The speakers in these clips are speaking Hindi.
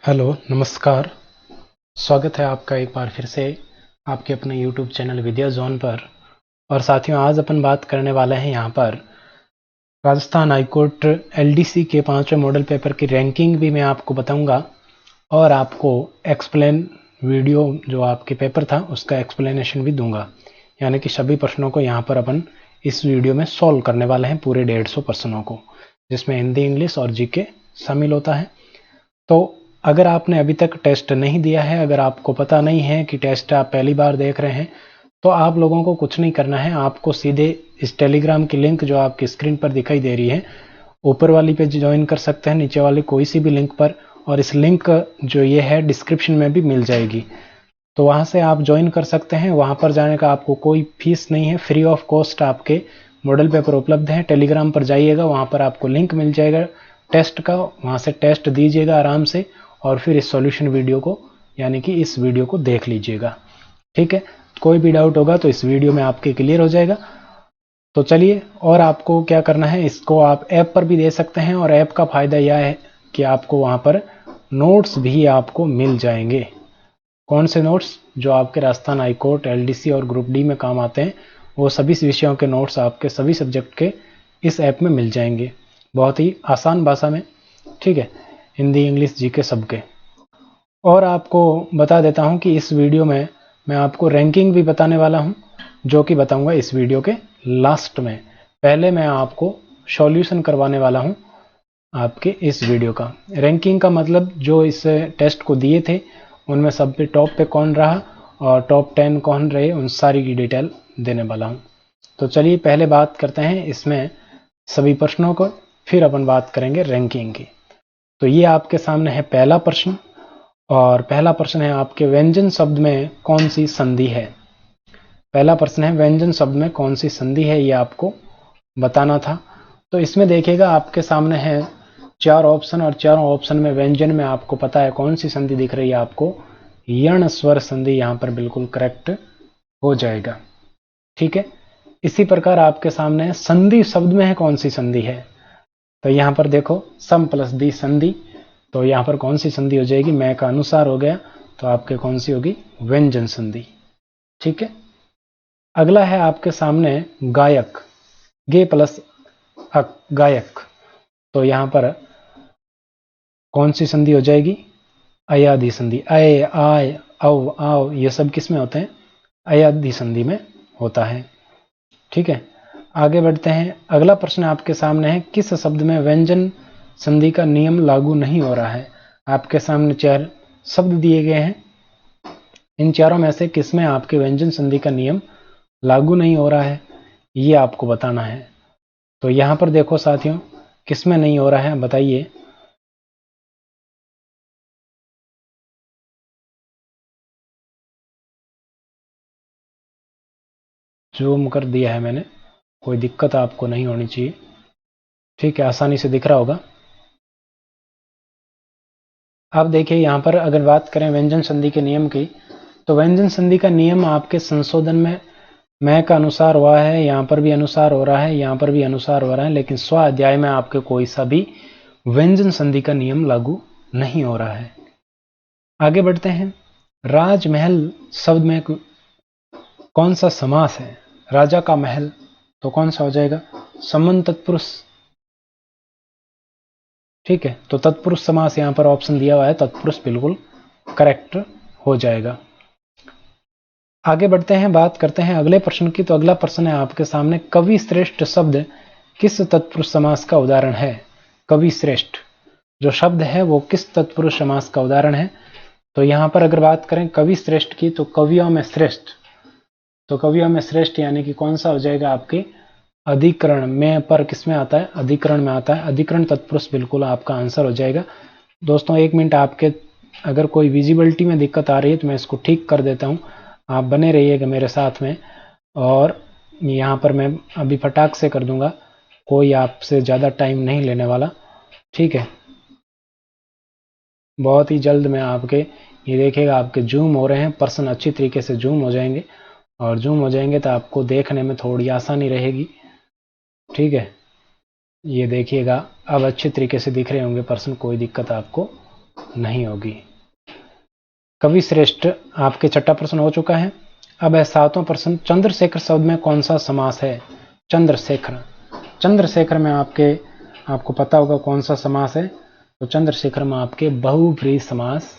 हेलो, नमस्कार। स्वागत है आपका एक बार फिर से आपके अपने यूट्यूब चैनल विद्या जोन पर। और साथियों, आज अपन बात करने वाले हैं यहाँ पर राजस्थान हाईकोर्ट एलडीसी के 5वें मॉडल पेपर की रैंकिंग भी मैं आपको बताऊंगा और आपको एक्सप्लेन वीडियो जो आपके पेपर था उसका एक्सप्लेनेशन भी दूंगा। यानी कि सभी प्रश्नों को यहाँ पर अपन इस वीडियो में सॉल्व करने वाले हैं, पूरे 150 प्रश्नों को, जिसमें हिंदी, इंग्लिश और जीके शामिल होता है। तो अगर आपने अभी तक टेस्ट नहीं दिया है, अगर आपको पता नहीं है कि टेस्ट आप पहली बार देख रहे हैं, तो आप लोगों को कुछ नहीं करना है। आपको सीधे इस टेलीग्राम की लिंक जो आपकी स्क्रीन पर दिखाई दे रही है, ऊपर वाली पे ज्वाइन कर सकते हैं, नीचे वाले कोई सी भी लिंक पर, और इस लिंक जो ये है डिस्क्रिप्शन में भी मिल जाएगी, तो वहां से आप ज्वाइन कर सकते हैं। वहां पर जाने का आपको कोई फीस नहीं है, फ्री ऑफ कॉस्ट आपके मॉडल पेपर उपलब्ध है। टेलीग्राम पर जाइएगा, वहां पर आपको लिंक मिल जाएगा टेस्ट का, वहां से टेस्ट दीजिएगा आराम से, और फिर इस सॉल्यूशन वीडियो को, यानी कि इस वीडियो को देख लीजिएगा। ठीक है, कोई भी डाउट होगा तो इस वीडियो में आपके क्लियर हो जाएगा। तो चलिए, और आपको क्या करना है, इसको आप ऐप पर भी दे सकते हैं, और ऐप का फायदा यह है कि आपको वहां पर नोट्स भी आपको मिल जाएंगे। कौन से नोट्स? जो आपके राजस्थान हाईकोर्ट, एलडीसी और ग्रुप डी में काम आते हैं, वो सभी विषयों के नोट्स आपके सभी सब्जेक्ट के इस ऐप में मिल जाएंगे, बहुत ही आसान भाषा में। ठीक है, हिंदी, इंग्लिश, जीके सबके। और आपको बता देता हूं कि इस वीडियो में मैं आपको रैंकिंग भी बताने वाला हूं, जो कि बताऊंगा इस वीडियो के लास्ट में। पहले मैं आपको सॉल्यूशन करवाने वाला हूं आपके इस वीडियो का। रैंकिंग का मतलब जो इस टेस्ट को दिए थे उनमें सब पे टॉप पे कौन रहा और टॉप 10 कौन रहे, उन सारी की डिटेल देने वाला हूं। तो चलिए पहले बात करते हैं इसमें सभी प्रश्नों को, फिर अपन बात करेंगे रैंकिंग की। तो ये आपके सामने है पहला प्रश्न, और पहला प्रश्न है आपके व्यंजन शब्द में कौन सी संधि है। पहला प्रश्न है व्यंजन शब्द में कौन सी संधि है, ये आपको बताना था। तो इसमें देखिएगा आपके सामने है 4 ऑप्शन, और चारों ऑप्शन में व्यंजन में आपको पता है कौन सी संधि दिख रही है आपको, यण स्वर संधि यहां पर बिल्कुल करेक्ट हो जाएगा। ठीक है, इसी प्रकार आपके सामने है संधि शब्द में है कौन सी संधि है। तो यहां पर देखो सम प्लस दी संधि, तो यहां पर कौन सी संधि हो जाएगी, मैं का अनुसार हो गया, तो आपके कौन सी होगी, व्यंजन संधि। ठीक है, अगला है आपके सामने गायक, गे प्लस अक, गायक। तो यहां पर कौन सी संधि हो जाएगी, अयाधि संधि। अय, आय, औ, आओ, ये सब किस में होते हैं, अयाधि संधि में होता है। ठीक है, आगे बढ़ते हैं। अगला प्रश्न आपके सामने है किस शब्द में व्यंजन संधि का नियम लागू नहीं हो रहा है। आपके सामने 4 शब्द दिए गए हैं, इन चारों में से किसमें आपके व्यंजन संधि का नियम लागू नहीं हो रहा है, ये आपको बताना है। तो यहां पर देखो साथियों, किसमें नहीं हो रहा है बताइए। जूम कर दिया है मैंने, कोई दिक्कत आपको नहीं होनी चाहिए। ठीक है, आसानी से दिख रहा होगा। अब देखिए यहां पर अगर बात करें व्यंजन संधि के नियम की, तो व्यंजन संधि का नियम आपके संशोधन में मैं का अनुसार हुआ है, यहां पर भी अनुसार हो रहा है, यहां पर भी अनुसार हो रहा है, लेकिन स्व अध्याय में आपके कोई सा भी व्यंजन संधि का नियम लागू नहीं हो रहा है। आगे बढ़ते हैं। राजमहल शब्द में कौन सा समास है, राजा का महल, तो कौन सा हो जाएगा, संबंध तत्पुरुष। ठीक है, तो तत्पुरुष समास यहां पर ऑप्शन दिया हुआ है, तत्पुरुष बिल्कुल करेक्ट हो जाएगा। आगे बढ़ते हैं, बात करते हैं अगले प्रश्न की। तो अगला प्रश्न है आपके सामने, कवि श्रेष्ठ शब्द किस तत्पुरुष समास का उदाहरण है। कवि श्रेष्ठ जो शब्द है वो किस तत्पुरुष समास का उदाहरण है। तो यहां पर अगर बात करें कवि श्रेष्ठ की, तो कवियों में श्रेष्ठ, तो कवियों में श्रेष्ठ यानी कि कौन सा हो जाएगा आपके, अधिकरण में, पर किसमें आता है, अधिकरण में आता है, अधिकरण तत्पुरुष बिल्कुल आपका आंसर हो जाएगा। दोस्तों एक मिनट, आपके अगर कोई विजिबिलिटी में दिक्कत आ रही है तो मैं इसको ठीक कर देता हूं, आप बने रहिएगा मेरे साथ में। और यहाँ पर मैं अभी फटाक से कर दूंगा, कोई आपसे ज़्यादा टाइम नहीं लेने वाला। ठीक है, बहुत ही जल्द मैं आपके, ये देखिएगा आपके जूम हो रहे हैं, पर्सन अच्छी तरीके से जूम हो जाएंगे, और जूम हो जाएंगे तो आपको देखने में थोड़ी आसानी रहेगी। ठीक है, ये देखिएगा अब अच्छे तरीके से दिख रहे होंगे पर्सन, कोई दिक्कत आपको नहीं होगी। कवि श्रेष्ठ आपके छठा प्रश्न हो चुका है। अब है सातवां प्रश्न, चंद्रशेखर शब्द में कौन सा समास है? चंद्रशेखर, चंद्रशेखर में आपको पता होगा कौन सा समास है। तो चंद्रशेखर में आपके बहुव्रीहि समास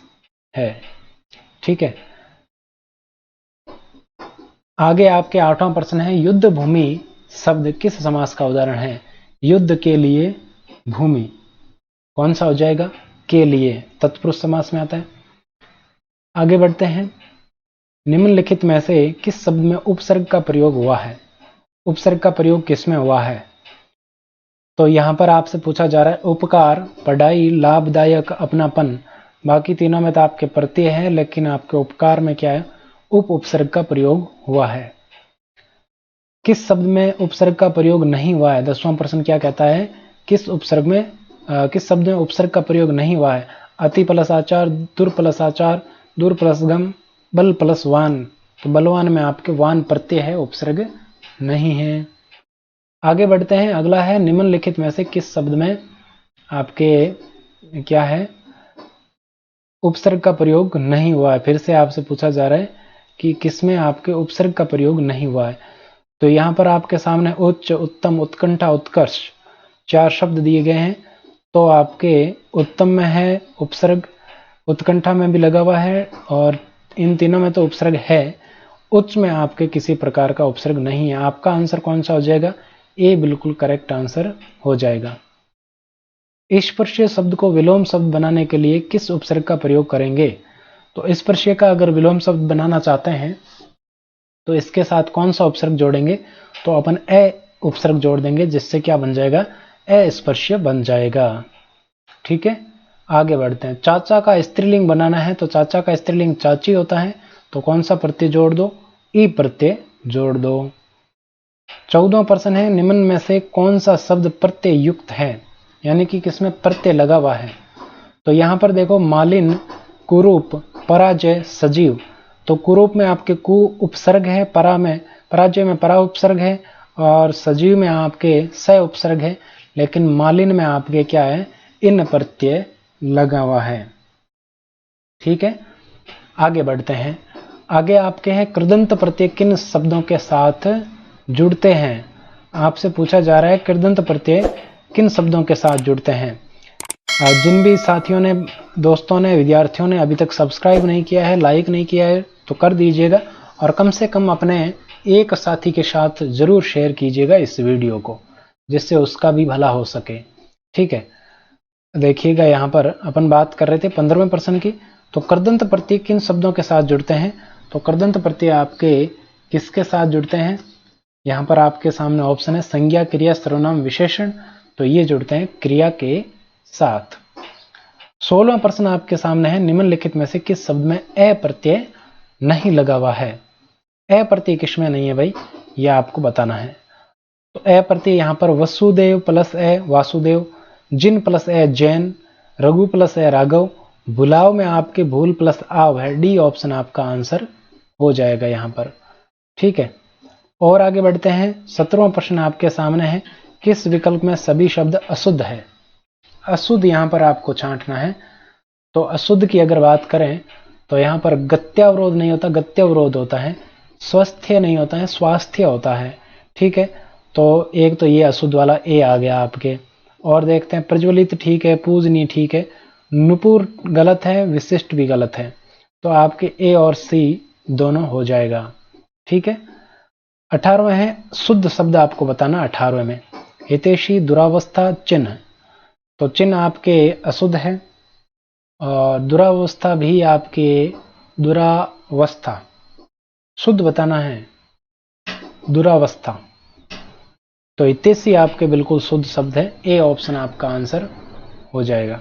है। ठीक है, आगे आपके आठवां प्रश्न है, युद्ध भूमि शब्द किस समास का उदाहरण है? युद्ध के लिए भूमि कौन सा हो जाएगा? के लिए, तत्पुरुष समास में आता है। आगे बढ़ते हैं, निम्नलिखित में से किस शब्द में उपसर्ग का प्रयोग हुआ है? उपसर्ग का प्रयोग किसमें हुआ है? तो यहां पर आपसे पूछा जा रहा है उपकार, पढ़ाई, लाभदायक, अपनापन। बाकी तीनों में तो आपके प्रत्यय है, लेकिन आपके उपकार में क्या है? उपसर्ग का प्रयोग हुआ है। किस शब्द में उपसर्ग का प्रयोग नहीं हुआ है? 10वां प्रश्न क्या कहता है, किस शब्द में उपसर्ग का प्रयोग नहीं हुआ है? अति प्लस आचार, दुर प्लस आचार, दूर प्लस गम, बल प्लस वान। तो बलवान में आपके वान प्रत्यय है, उपसर्ग नहीं है। आगे बढ़ते हैं, अगला है, निम्नलिखित में से किस शब्द में आपके क्या है? उपसर्ग का प्रयोग नहीं हुआ है। फिर से आपसे पूछा जा रहा है कि किसमें आपके उपसर्ग का प्रयोग नहीं हुआ है। तो यहां पर आपके सामने उच्च, उत्तम, उत्कंठा, उत्कर्ष 4 शब्द दिए गए हैं। तो आपके उत्तम में है उपसर्ग, उत्कंठा में भी लगा हुआ है, और इन तीनों में तो उपसर्ग है। उच्च में आपके किसी प्रकार का उपसर्ग नहीं है। आपका आंसर कौन सा हो जाएगा? ए बिल्कुल करेक्ट आंसर हो जाएगा। स्पर्शीय शब्द को विलोम शब्द बनाने के लिए किस उपसर्ग का प्रयोग करेंगे? तो स्पर्शीय का अगर विलोम शब्द बनाना चाहते हैं तो इसके साथ कौन सा उपसर्ग जोड़ेंगे? तो अपन ए उपसर्ग जोड़ देंगे, जिससे क्या बन जाएगा? अस्पर्शीय बन जाएगा। ठीक है, आगे बढ़ते हैं। चाचा का स्त्रीलिंग बनाना है, तो चाचा का स्त्रीलिंग चाची होता है, तो कौन सा प्रत्यय जोड़ दो? ई प्रत्यय जोड़ दो। 14वां प्रश्न है, निम्न में से कौन सा शब्द प्रत्यय युक्त है, यानी कि किसमें प्रत्यय लगा हुआ है? तो यहां पर देखो, मालिन, कुरूप, पराजय, सजीव। तो कुरूप में आपके कु उपसर्ग है, पराजय में परा उपसर्ग है, और सजीव में आपके स उपसर्ग है, लेकिन मालिन में आपके क्या है? इन प्रत्यय लगा हुआ है। ठीक है, आगे बढ़ते हैं। आगे आपके हैं, कृदंत प्रत्यय किन शब्दों के साथ जुड़ते हैं? आपसे पूछा जा रहा है कृदंत प्रत्यय किन शब्दों के साथ जुड़ते हैं। जिन भी साथियों ने, दोस्तों ने, विद्यार्थियों ने अभी तक सब्सक्राइब नहीं किया है, लाइक नहीं किया है, तो कर दीजिएगा, और कम से कम अपने एक साथी के साथ जरूर शेयर कीजिएगा इस वीडियो को, जिससे उसका भी भला हो सके। ठीक है, देखिएगा, यहाँ पर अपन बात कर रहे थे 15वें प्रश्न की। तो कृदंत प्रत्यय किन शब्दों के साथ जुड़ते हैं? तो कृदंत प्रत्यय आपके किसके साथ जुड़ते हैं? यहाँ पर आपके सामने ऑप्शन है संज्ञा, क्रिया, सर्वनाम, विशेषण। तो ये जुड़ते हैं क्रिया के साथ। 16वां प्रश्न आपके सामने है, निम्नलिखित में से किस शब्द में ए प्रत्यय नहीं लगा हुआ है? ए प्रत्यय किसमें नहीं है भाई, यह आपको बताना है। तो ए प्रत्यय यहां पर वसुदेव प्लस ए वासुदेव, जिन प्लस ए जैन, रघु प्लस ए राघव, भुलाव में आपके भूल प्लस आव है। डी ऑप्शन आपका आंसर हो जाएगा यहां पर। ठीक है, और आगे बढ़ते हैं। 17वां प्रश्न आपके सामने है, किस विकल्प में सभी शब्द अशुद्ध है? अशुद्ध यहां पर आपको छांटना है। तो अशुद्ध की अगर बात करें तो यहां पर गत्यावरोध नहीं होता, गत्यावरोध होता है। स्वस्थ्य नहीं होता है, स्वास्थ्य होता है। ठीक है, तो एक तो ये अशुद्ध वाला ए आ गया आपके। और देखते हैं, प्रज्वलित ठीक है, पूजनीय ठीक है, नुपुर गलत है, विशिष्ट भी गलत है। तो आपके ए और सी दोनों हो जाएगा। ठीक है, 18वां है, शुद्ध शब्द आपको बताना। 18वें में हितैषी, दुरावस्था, चिन्ह। तो चिन्ह आपके अशुद्ध है, और दुरावस्था भी आपके, दुरावस्था शुद्ध बताना है, दुरावस्था। तो हितैषी आपके बिल्कुल शुद्ध शब्द है। ए ऑप्शन आपका आंसर हो जाएगा।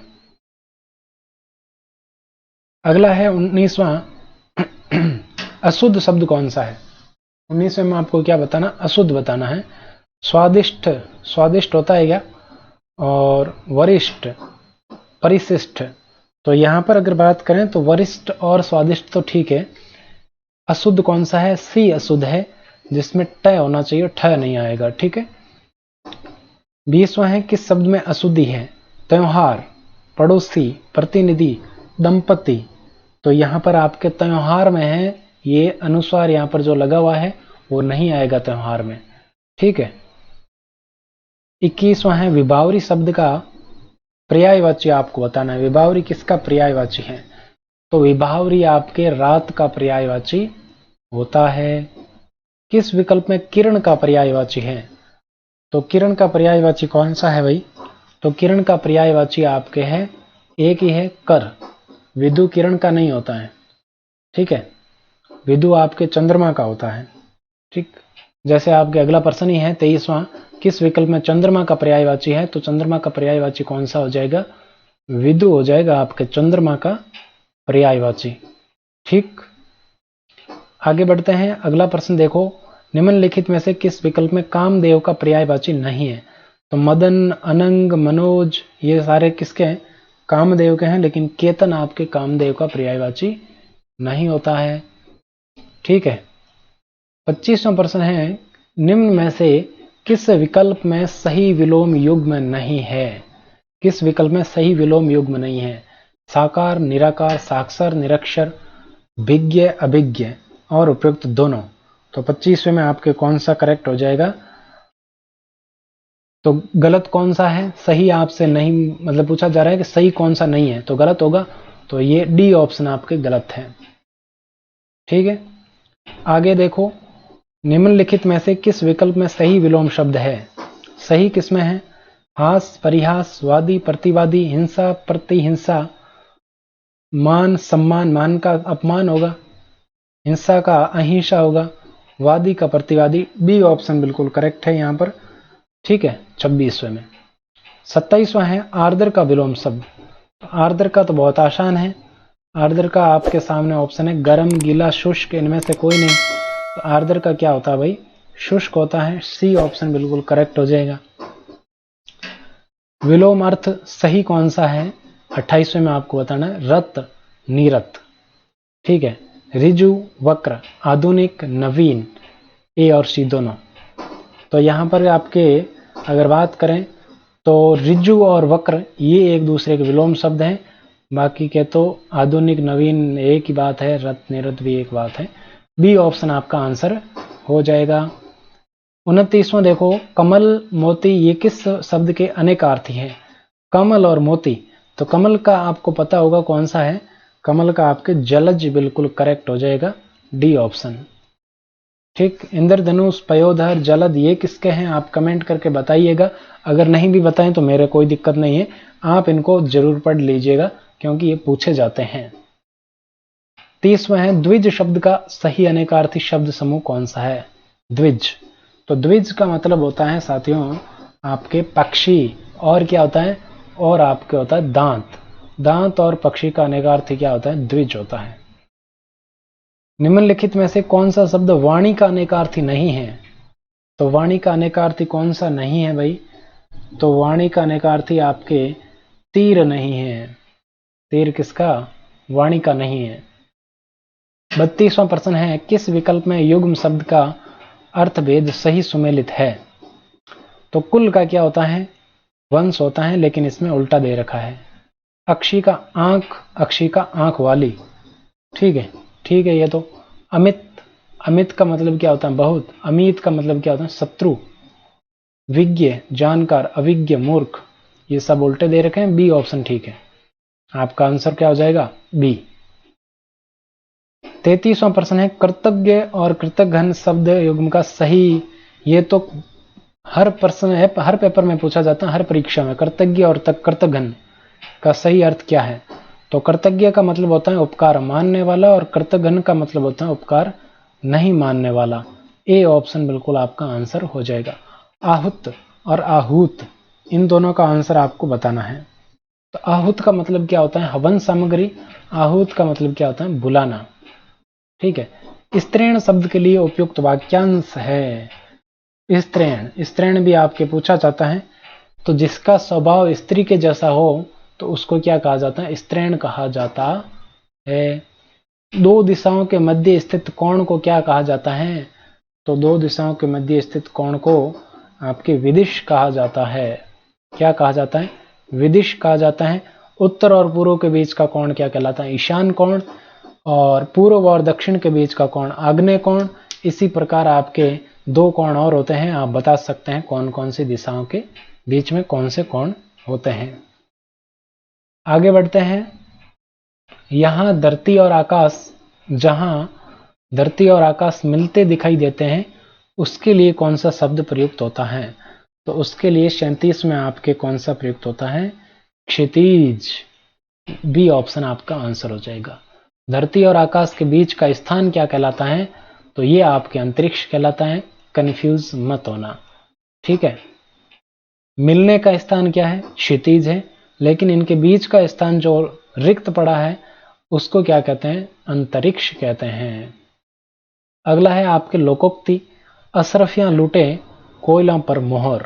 अगला है 19वां, अशुद्ध शब्द कौन सा है? 19वें में आपको क्या बताना? अशुद्ध बताना है। स्वादिष्ट, स्वादिष्ट होता है क्या? और वरिष्ठ, परिशिष्ट। तो यहां पर अगर बात करें तो वरिष्ठ और स्वादिष्ट तो ठीक है। अशुद्ध कौन सा है? सी अशुद्ध है, जिसमें ट होना चाहिए, ठ नहीं आएगा। ठीक है, 20वां है, किस शब्द में अशुद्धि है? त्योहार, पड़ोसी, प्रतिनिधि, दंपति। तो यहाँ पर आपके त्योहार में है, ये अनुस्वार यहाँ पर जो लगा हुआ है वो नहीं आएगा त्योहार में। ठीक है। 21वां है विभावरी शब्द का पर्यायवाची आपको बताना है। विभावरी किसका पर्यायवाची है? तो विभावरी आपके रात का पर्यायवाची होता है। किस विकल्प में किरण का पर्यायवाची है? तो किरण का पर्यायवाची कौन सा है भाई? तो किरण का पर्यायवाची आपके है, एक ही है, कर। विदु किरण का नहीं होता है। ठीक है, विदु आपके चंद्रमा का होता है। ठीक, जैसे आपके अगला प्रश्न ही है 23वां, किस विकल्प में चंद्रमा का पर्यायवाची है? तो चंद्रमा का पर्यायवाची कौन सा हो जाएगा? विदु हो जाएगा आपके चंद्रमा का पर्यायवाची। ठीक, आगे बढ़ते हैं। अगला प्रश्न देखो, निम्नलिखित में से किस विकल्प में कामदेव का पर्यायवाची नहीं है? तो मदन, अनंग, मनोज, ये सारे किसके हैं? कामदेव के हैं, लेकिन केतन आपके कामदेव का पर्यायवाची नहीं होता है। ठीक है। 25वां प्रश्न है, निम्न में से किस विकल्प में सही विलोम युग्म नहीं है? किस विकल्प में सही विलोम युग्म नहीं है? साकार, निराकार, साक्षर, निरक्षर, भिज्ञ, अभिज्ञ और उपयुक्त दोनों। तो 25वें में आपके कौन सा करेक्ट हो जाएगा? तो गलत कौन सा है? सही आपसे नहीं, मतलब पूछा जा रहा है कि सही कौन सा नहीं है, तो गलत होगा। तो ये डी ऑप्शन आपके गलत है। ठीक है, आगे देखो, निम्नलिखित में से किस विकल्प में सही विलोम शब्द है? सही किसमें है? हास, परिहास, वादी, प्रतिवादी, हिंसा, प्रतिहिंसा, मान, सम्मान, मान का अपमान होगा, हिंसा का अहिंसा होगा, वादी का प्रतिवादी। बी ऑप्शन बिल्कुल करेक्ट है यहां पर। ठीक है, 26वें में। 27वां है आर्द्र का विलोम शब्द। आर्द्र का तो बहुत आसान है। आर्द्र का आपके सामने ऑप्शन है गर्म, गीला, शुष्क, इनमें से कोई नहीं। तो आर्द्र का क्या होता है भाई? शुष्क होता है। सी ऑप्शन बिल्कुल करेक्ट हो जाएगा। विलोम अर्थ सही कौन सा है? 28वें में आपको बताना है, रत, नीरत। ठीक है, ऋजु, वक्र, आधुनिक, नवीन, ए और सी दोनों। तो यहां पर आपके अगर बात करें तो ऋजु और वक्र ये एक दूसरे के विलोम शब्द हैं। बाकी के तो आधुनिक, नवीन एक ही बात है, रत, निरत भी एक बात है। बी ऑप्शन आपका आंसर हो जाएगा। 29वां देखो, कमल, मोती, ये किस शब्द के अनेकार्थी हैं? कमल और मोती। तो कमल का आपको पता होगा कौन सा है? कमल का आपके जलज बिल्कुल करेक्ट हो जाएगा, डी ऑप्शन। ठीक, इंद्रधनुष, पयोधर, जलद, ये किसके हैं? आप कमेंट करके बताइएगा। अगर नहीं भी बताएं तो मेरे कोई दिक्कत नहीं है, आप इनको जरूर पढ़ लीजिएगा क्योंकि ये पूछे जाते हैं। 30वां है, द्विज शब्द का सही अनेकार्थी शब्द समूह कौन सा है? द्विज। तो द्विज का मतलब होता है साथियों आपके पक्षी, और क्या होता है? और आपके होता है दांत। दांत और पक्षी का अनेकार्थी क्या होता है? द्विज होता है। निम्नलिखित में से कौन सा शब्द वाणी का अनेकार्थी नहीं है? तो वाणी का अनेकार्थी कौन सा नहीं है भाई? तो वाणी का अनेकार्थी आपके तीर नहीं है। तीर किसका? वाणी का नहीं है। 32वां प्रश्न है, किस विकल्प में युग्म शब्द का अर्थभेद सही सुमेलित है? तो कुल का क्या होता है? वंश होता है, लेकिन इसमें उल्टा दे रखा है। अक्षी का आंख, अक्षी का आंख वाली। ठीक है, ठीक है। ये तो अमित, अमित का मतलब क्या होता है? बहुत। अमित का मतलब क्या होता है? शत्रु। विज्ञ, जानकार, अविज्ञ, मूर्ख, ये सब उल्टे दे रखे हैं। बी ऑप्शन ठीक है। आपका आंसर क्या हो जाएगा? बी। 33वां प्रश्न है, कृतज्ञ और कृतघ्न शब्द युग्म का सही, ये तो हर प्रश्न है, हर पेपर में पूछा जाता है, हर परीक्षा में। कृतज्ञ और कृतघ्न का सही अर्थ क्या है? तो कृतज्ञ का मतलब होता है उपकार मानने वाला, और कृतघ्न का मतलब होता है उपकार नहीं मानने वाला। ए ऑप्शन बिल्कुल आपका आंसर हो जाएगा। आहुत और आहूत, इन दोनों का आंसर आपको बताना है। तो आहुत का मतलब क्या होता है? हवन सामग्री। आहूत का मतलब क्या होता है? बुलाना। ठीक है। स्त्रीण शब्द के लिए उपयुक्त वाक्यांश है। स्त्रीण, स्त्रीण भी आपके पूछा जाता है। तो जिसका स्वभाव स्त्री के जैसा हो तो उसको क्या कहा जाता है? स्त्रीण कहा जाता है। दो दिशाओं के मध्य स्थित कोण को क्या कहा जाता है? तो दो दिशाओं के मध्य स्थित कोण को आपके विदिश कहा जाता है। क्या कहा जाता है? विदिश कहा जाता है। उत्तर और पूर्व के बीच का कोण क्या कहलाता है? ईशान कोण। और पूर्व और दक्षिण के बीच का कोण आग्नेय कोण। इसी प्रकार आपके दो कोण और होते हैं, आप बता सकते हैं कौन कौन सी दिशाओं के बीच में कौन से कोण होते हैं। आगे बढ़ते हैं। यहां धरती और आकाश, जहां धरती और आकाश मिलते दिखाई देते हैं उसके लिए कौन सा शब्द प्रयुक्त होता है? तो उसके लिए 37 में आपके कौन सा प्रयुक्त होता है? क्षितिज। बी ऑप्शन आपका आंसर हो जाएगा। धरती और आकाश के बीच का स्थान क्या कहलाता है? तो ये आपके अंतरिक्ष कहलाता है। कंफ्यूज मत होना, ठीक है। मिलने का स्थान क्या है? क्षितिज है। लेकिन इनके बीच का स्थान जो रिक्त पड़ा है उसको क्या कहते हैं? अंतरिक्ष कहते हैं। अगला है आपके लोकोक्ति। अशरफियां लूटे कोयलों पर मोहर।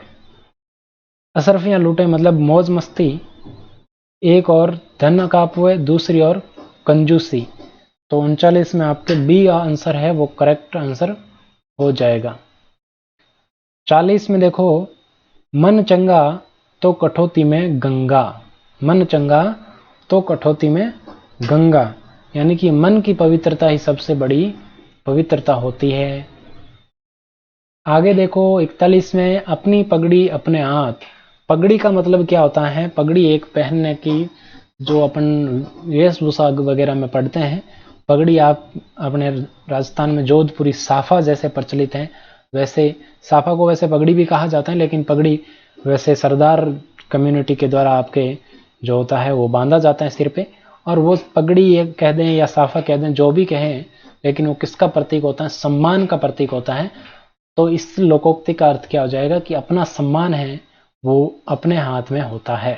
अशरफियां लूटे मतलब मौज मस्ती, एक और धन कापुए, दूसरी और कंजूसी। तो 39 में आपके बी आंसर है वो करेक्ट आंसर हो जाएगा। 40 में देखो, मन चंगा तो कठौती में गंगा। मन चंगा तो कठौती में गंगा, यानी कि मन की पवित्रता ही सबसे बड़ी पवित्रता होती है। आगे देखो 41 में, अपनी पगड़ी अपने हाथ। पगड़ी का मतलब क्या होता है? पगड़ी एक पहनने की, जो अपन वेशभूषा वगैरह में पढ़ते हैं। पगड़ी आप अपने राजस्थान में जोधपुरी साफा जैसे प्रचलित है, वैसे साफा को वैसे पगड़ी भी कहा जाता है, लेकिन पगड़ी वैसे सरदार कम्युनिटी के द्वारा आपके जो होता है वो बांधा जाता है सिर पे। और वो पगड़ी कह दें या साफा कह दें, जो भी कहें, लेकिन वो किसका प्रतीक होता है? सम्मान का प्रतीक होता है। तो इस लोकोक्ति का अर्थ क्या हो जाएगा कि अपना सम्मान है वो अपने हाथ में होता है,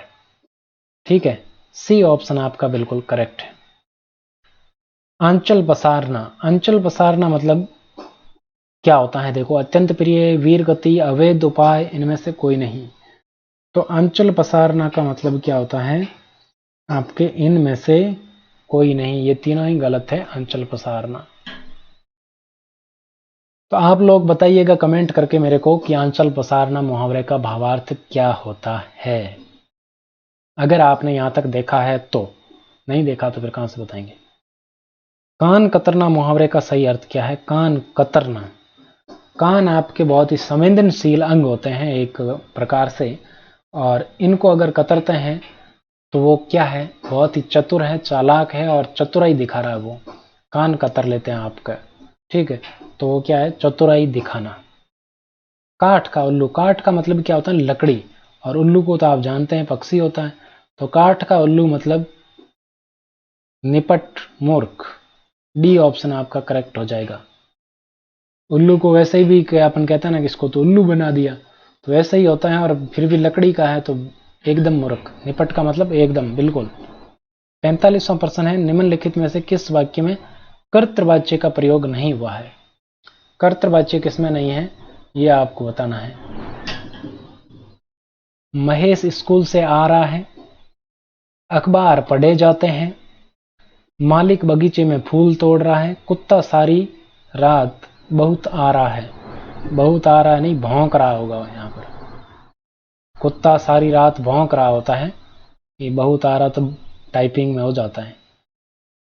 ठीक है। सी ऑप्शन आपका बिल्कुल करेक्ट है। आंचल पसारना। आंचल पसारना मतलब क्या होता है? देखो, अत्यंत प्रिय, वीर गति, अवैध उपाय, इनमें से कोई नहीं। तो आंचल पसारना का मतलब क्या होता है? आपके इनमें से कोई नहीं, ये तीनों ही गलत है। आंचल पसारना। तो आप लोग बताइएगा कमेंट करके मेरे को कि आंचल पसारना मुहावरे का भावार्थ क्या होता है, अगर आपने यहां तक देखा है तो। नहीं देखा तो फिर कहां से बताएंगे। कान कतरना मुहावरे का सही अर्थ क्या है? कान कतरना, कान आपके बहुत ही संवेदनशील अंग होते हैं एक प्रकार से, और इनको अगर कतरते हैं तो वो क्या है? बहुत ही चतुर है, चालाक है, और चतुराई दिखा रहा है वो। कान कतर लेते हैं आपका, ठीक है। तो वो क्या है? चतुराई दिखाना। काठ का उल्लू। काठ का मतलब क्या होता है? लकड़ी। और उल्लू को तो आप जानते हैं पक्षी होता है। तो काठ का उल्लू मतलब निपट, मूर्ख। डी ऑप्शन आपका करेक्ट हो जाएगा। उल्लू को वैसे ही भी क्या अपन कहते हैं ना, किसको तो उल्लू बना दिया, तो वैसे ही होता है। और फिर भी लकड़ी का है तो एकदम मूर्ख। निपट का मतलब एकदम, बिल्कुल। 45वां प्रश्न है, निम्नलिखित में से किस वाक्य में कर्तृवाच्य का प्रयोग नहीं हुआ है? कर्तृवाच्य किसमें नहीं है ये आपको बताना है। महेश स्कूल से आ रहा है, अखबार पढ़े जाते हैं, मालिक बगीचे में फूल तोड़ रहा है, कुत्ता सारी रात बहुत आ रहा है। बहुत आ रहा है नहीं, भौंक रहा होगा यहाँ पर। कुत्ता सारी रात भौंक रहा होता है, ये बहुत आ रहा तो टाइपिंग में हो जाता है।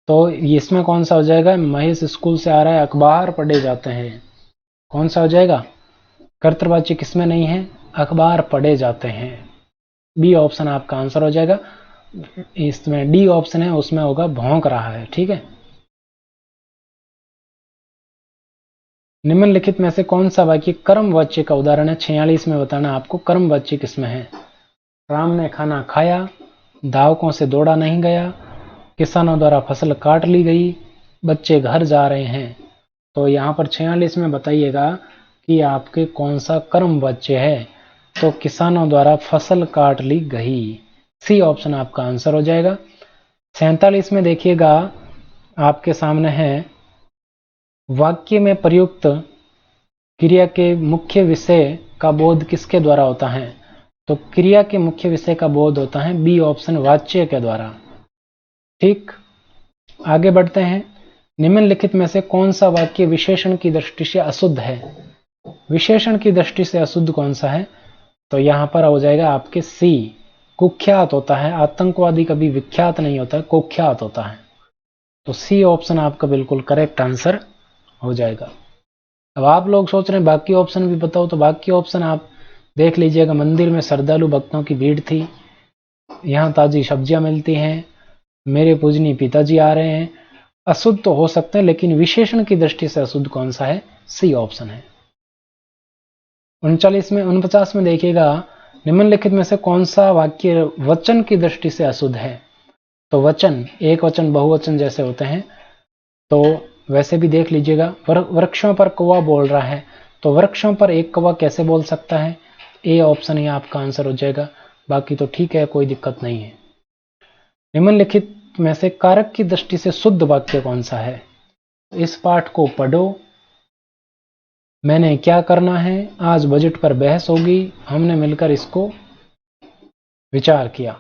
तो इसमें कौन सा हो जाएगा? महेश स्कूल से आ रहा है, अखबार पढ़े जाते हैं, कौन सा हो जाएगा? कर्तृवाच्य किसमें नहीं है? अखबार पढ़े जाते हैं। बी ऑप्शन आपका आंसर हो जाएगा। इसमें डी ऑप्शन है उसमें होगा भौंक रहा है, ठीक है। निम्नलिखित में से कौन सा वाक्य कर्म वाच्य का उदाहरण है? 46 में बताना आपको कर्म वाच्य किसमें है। राम ने खाना खाया, धावकों से दौड़ा नहीं गया, किसानों द्वारा फसल काट ली गई, बच्चे घर जा रहे हैं। तो यहाँ पर 46 में बताइएगा कि आपके कौन सा कर्म वाच्य है। तो किसानों द्वारा फसल काट ली गई, सी ऑप्शन आपका आंसर हो जाएगा। 47 में देखिएगा आपके सामने है, वाक्य में प्रयुक्त क्रिया के मुख्य विषय का बोध किसके द्वारा होता है? तो क्रिया के मुख्य विषय का बोध होता है बी ऑप्शन वाच्य के द्वारा, ठीक। आगे बढ़ते हैं। निम्नलिखित में से कौन सा वाक्य विशेषण की दृष्टि से अशुद्ध है? विशेषण की दृष्टि से अशुद्ध कौन सा है? तो यहां पर हो जाएगा आपके सी, कुख्यात होता है, आतंकवादी कभी विख्यात नहीं होता है, कुख्यात होता है। तो सी ऑप्शन आपका बिल्कुल करेक्ट आंसर हो जाएगा। अब आप लोग सोच रहे हैं बाकी ऑप्शन भी बताओ, तो बाकी ऑप्शन आप देख लीजिएगा। मंदिर में श्रद्धालु भक्तों की भीड़ थी, यहाँ ताजी सब्जियां मिलती हैं, मेरे पूजनीय पिताजी आ रहे हैं। अशुद्ध तो हो सकते हैं, लेकिन विशेषण की दृष्टि से अशुद्ध कौन सा है? सी ऑप्शन है। 49 में देखिएगा, निम्नलिखित में से कौन सा वाक्य वचन की दृष्टि से अशुद्ध है? तो वचन एक वचन बहुवचन जैसे होते हैं, तो वैसे भी देख लीजिएगा। वृक्षों पर कौवा बोल रहा है, तो वृक्षों पर एक कौवा कैसे बोल सकता है? ए ऑप्शन ही आपका आंसर हो जाएगा। बाकी तो ठीक है, कोई दिक्कत नहीं है। निम्नलिखित में से कारक की दृष्टि से शुद्ध वाक्य कौन सा है? इस पाठ को पढ़ो, मैंने क्या करना है, आज बजट पर बहस होगी, हमने मिलकर इसको विचार किया।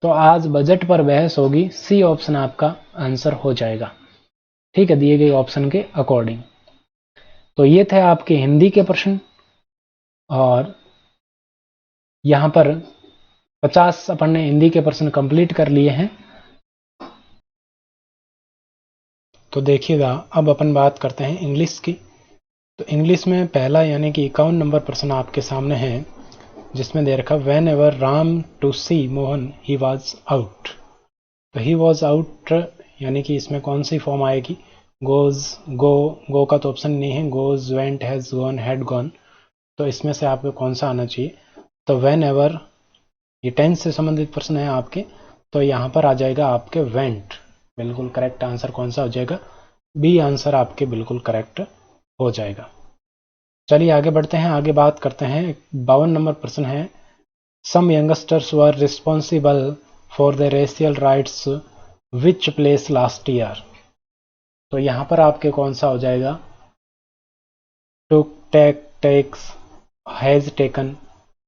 तो आज बजट पर बहस होगी, सी ऑप्शन आपका आंसर हो जाएगा। ठीक है, दिए गए ऑप्शन के अकॉर्डिंग। तो ये थे आपके हिंदी के प्रश्न, और यहां पर 50 अपन ने हिंदी के प्रश्न कंप्लीट कर लिए हैं। तो देखिएगा, अब अपन बात करते हैं इंग्लिश की। तो इंग्लिश में पहला यानी कि 51 नंबर प्रश्न आपके सामने है, जिसमें दे रखा whenever Ram to see Mohan he was out. तो ही वॉज आउट यानी कि इसमें कौन सी फॉर्म आएगी? गोज, गो का तो ऑप्शन नहीं है, goes, went, has gone, had gone. तो इसमें से आपको कौन सा आना चाहिए? तो व्हेन एवर, ये टेंस से संबंधित प्रश्न है आपके, तो यहाँ पर आ जाएगा आपके वेंट। बिल्कुल करेक्ट आंसर कौन सा हो जाएगा? बी आंसर आपके बिल्कुल करेक्ट हो जाएगा। चलिए आगे बढ़ते हैं, आगे बात करते हैं। 52 नंबर प्रश्न है, some youngsters were responsible for the racial riots which place last year. तो यहाँ पर आपके कौन सा हो जाएगा? Took, take, takes, has taken.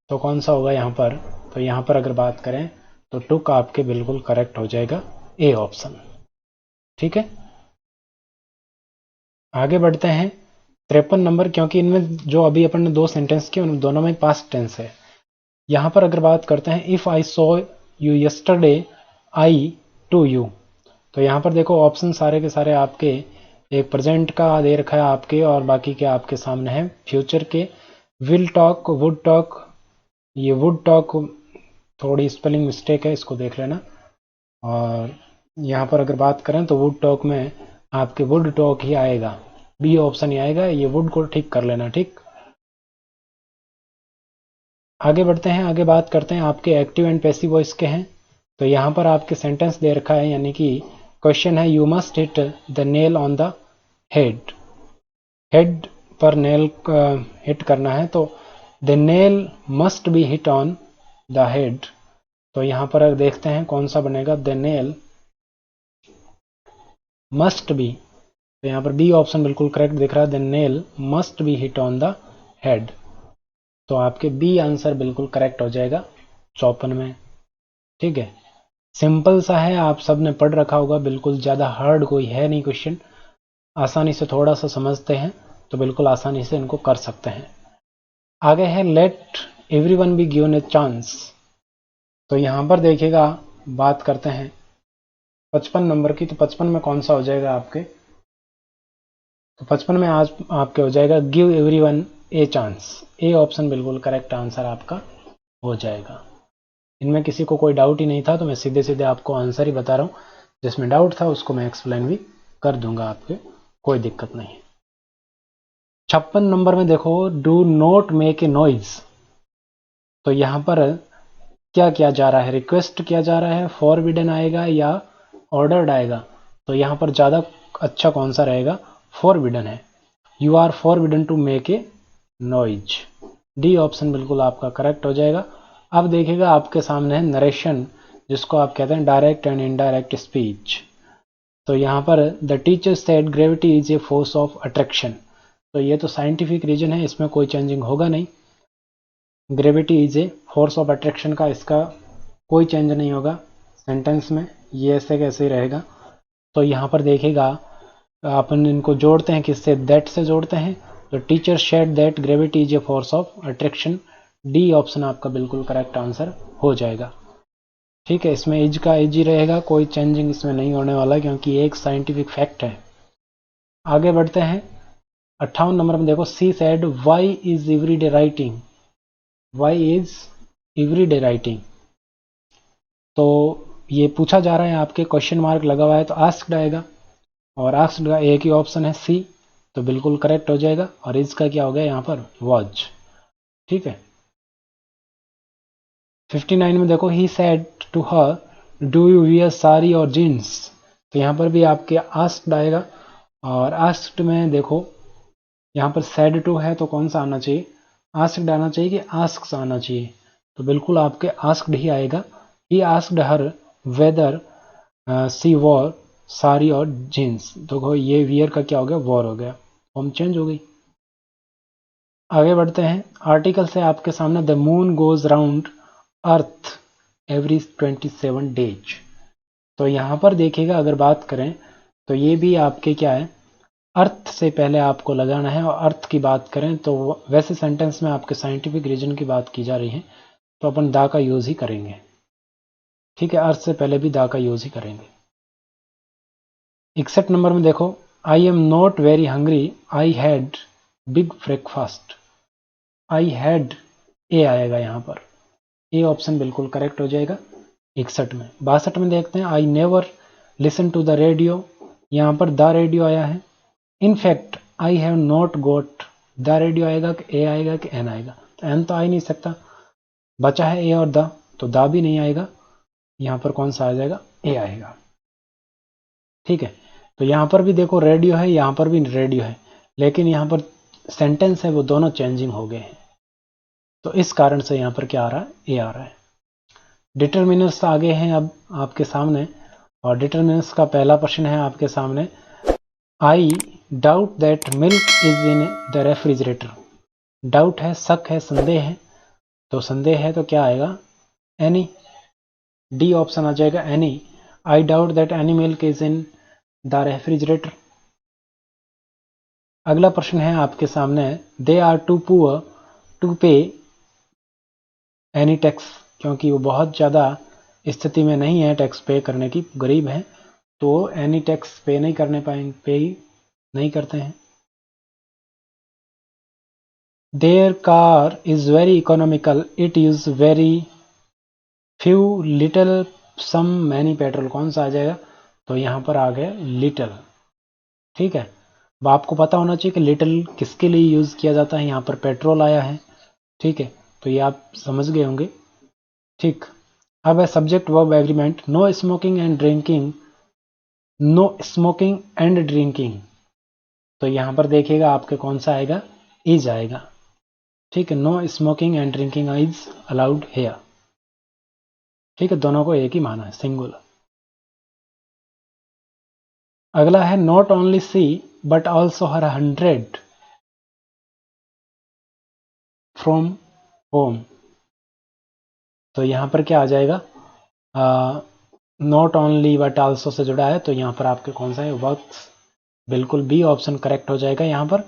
तो कौन सा होगा यहाँ पर? तो यहाँ पर अगर बात करें तो टुक आपके बिल्कुल करेक्ट हो जाएगा, ए ऑप्शन। ठीक है, आगे बढ़ते हैं 53 नंबर, क्योंकि इनमें जो अभी अपन ने दो सेंटेंस किए उन दोनों में पास्ट टेंस है। यहाँ पर अगर बात करते हैं, if I saw you yesterday I to you. तो यहाँ पर देखो ऑप्शन सारे के सारे आपके एक प्रेजेंट का दे रखा है आपके, और बाकी के आपके सामने है फ्यूचर के। विल टॉक, वुड टॉक, ये वुड टॉक थोड़ी स्पेलिंग मिस्टेक है, इसको देख लेना। और यहाँ पर अगर बात करें तो वुड टॉक में आपके वुड टॉक ही आएगा, बी ऑप्शन ही आएगा, ये वुड को ठीक कर लेना। ठीक, आगे बढ़ते हैं, आगे बात करते हैं आपके एक्टिव एंड पैसिव वॉइस के हैं। तो यहाँ पर आपके सेंटेंस दे रखा है, यानी कि क्वेश्चन है, you must hit the nail on the head. Head पर नेल हिट करना है, तो the nail must be hit on the head. तो यहाँ पर देखते हैं कौन सा बनेगा, द नेल मस्ट बी। तो यहाँ पर बी ऑप्शन बिल्कुल करेक्ट दिख रहा है, the nail must be hit on the head. तो आपके बी आंसर बिल्कुल करेक्ट हो जाएगा 54 में। ठीक है, सिंपल सा है, आप सब ने पढ़ रखा होगा, बिल्कुल ज़्यादा हार्ड कोई है नहीं क्वेश्चन, आसानी से थोड़ा सा समझते हैं तो बिल्कुल आसानी से इनको कर सकते हैं। आगे है late everyone be given a chance. तो यहाँ पर देखिएगा, बात करते हैं 55 नंबर की। तो 55 में कौन सा हो जाएगा आपके? तो 55 में आज आपके हो जाएगा give everyone a chance. A option बिल्कुल करेक्ट आंसर आपका हो जाएगा। इनमें किसी को कोई डाउट ही नहीं था, तो मैं सीधे सीधे आपको आंसर ही बता रहा हूँ। जिसमें डाउट था उसको मैं एक्सप्लेन भी कर दूंगा आपके, कोई दिक्कत नहीं। 56 नंबर में देखो, do not make a noise. तो यहाँ पर क्या किया जा रहा है? रिक्वेस्ट किया जा रहा है, फॉरबिडन आएगा या ऑर्डर्ड आएगा? तो यहाँ पर ज़्यादा अच्छा कौन सा रहेगा? फॉरबिडन है, you are forbidden to make a noise. D option बिल्कुल आपका करेक्ट हो जाएगा। अब देखिएगा आपके सामने है नरेशन, जिसको आप कहते हैं डायरेक्ट एंड इनडायरेक्ट स्पीच। तो यहाँ पर the teacher said gravity is a force of attraction. तो ये तो साइंटिफिक रीजन है, इसमें कोई चेंजिंग होगा नहीं। Gravity is a force of attraction का इसका कोई चेंज नहीं होगा सेंटेंस में, ये ऐसे कैसे ही रहेगा। तो यहाँ पर देखिएगा अपन इनको जोड़ते हैं, किससे? दैट से जोड़ते हैं। तो teacher said that gravity is a force of attraction. D option आपका बिल्कुल करेक्ट आंसर हो जाएगा। ठीक है, इसमें इज का इज ही रहेगा, कोई चेंजिंग इसमें नहीं होने वाला क्योंकि ये एक साइंटिफिक फैक्ट है। आगे बढ़ते हैं 58 नंबर में देखो, she said why is everyday writing, why is everyday writing. तो ये पूछा जा रहा है, आपके क्वेश्चन मार्क लगा हुआ है तो आस्क्ड आएगा, और आस्क्ड का एक ही ऑप्शन है सी, तो बिल्कुल करेक्ट हो जाएगा। और इसका क्या हो गया यहाँ पर, वॉच। ठीक है, 59 में देखो, he said to her do you wear sari और जीन्स, तो यहाँ पर भी आपके आस्क्ड आएगा। और आस्क्ड में देखो यहाँ पर सेड टू है तो कौन सा आना चाहिए, आस्क्ड आना चाहिए कि आस्क्स आना चाहिए, तो बिल्कुल आपके आस्क्ड ही आएगा। He asked her weather C war sari और जीन्स, तो ये वियर का क्या हो गया, वॉर हो गया, फॉर्म चेंज हो गई। आगे बढ़ते हैं, आर्टिकल से आपके सामने the moon goes round earth every 27 days. तो यहाँ पर देखिएगा, अगर बात करें तो ये भी आपके क्या है, अर्थ से पहले आपको लगाना है, और अर्थ की बात करें तो वैसे सेंटेंस में आपके साइंटिफिक रीजन की बात की जा रही है तो अपन दा का यूज ही करेंगे। ठीक है, अर्थ से पहले भी दा का यूज ही करेंगे। 61 नंबर में देखो, I am not very hungry, I had big breakfast. I had, A आएगा यहाँ पर, ए ऑप्शन बिल्कुल करेक्ट हो जाएगा 61 में। 62 में देखते हैं, I never listen to the radio, यहाँ पर द रेडियो आया है। In fact I have not got, the radio आएगा कि ए आएगा कि एन आएगा, तो एन तो आ ही नहीं सकता, बचा है ए और द, तो द भी नहीं आएगा, यहाँ पर कौन सा आ जाएगा, ए आएगा। ठीक है, तो यहाँ पर भी देखो रेडियो है, यहाँ पर भी रेडियो है, लेकिन यहाँ पर सेंटेंस है वो दोनों चेंजिंग हो गए हैं, तो इस कारण से यहाँ पर क्या आ रहा है, ए आ रहा है। डिटरमिनर्स आगे हैं अब आपके सामने, और डिटरमिनर्स का पहला प्रश्न है आपके सामने, आई doubt that milk is in the refrigerator. Doubt है, शक है, संदेह है, तो संदेह है तो क्या आएगा, एनी, डी ऑप्शन आ जाएगा any. I doubt that any milk is in the refrigerator. अगला प्रश्न है आपके सामने, they are too poor to pay any tax, क्योंकि वो बहुत ज़्यादा स्थिति में नहीं है टैक्स पे करने की, गरीब है, तो एनी टैक्स पे नहीं करने पाएंगे, पे नहीं करते हैं। Their car is very economical, it use very few little some many petrol, कौन सा आ जाएगा, तो यहाँ पर आ गया लिटल। ठीक है, अब आपको पता होना चाहिए कि लिटल किसके लिए यूज किया जाता है, यहाँ पर पेट्रोल आया है। ठीक है, तो ये आप समझ गए होंगे। ठीक, अब है subject verb agreement, no smoking and drinking, no smoking and drinking, तो यहाँ पर देखिएगा आपके कौन सा आएगा, इज आएगा। ठीक है, no smoking and drinking is allowed here. ठीक है, दोनों को एक ही माना है, सिंगुलर। अगला है not only she but also her 100 from home, तो यहाँ पर क्या आ जाएगा, not only but also say जुड़ा है, तो यहाँ पर आपके कौन सा है, वर्क्स, बिल्कुल बी ऑप्शन करेक्ट हो जाएगा यहाँ पर।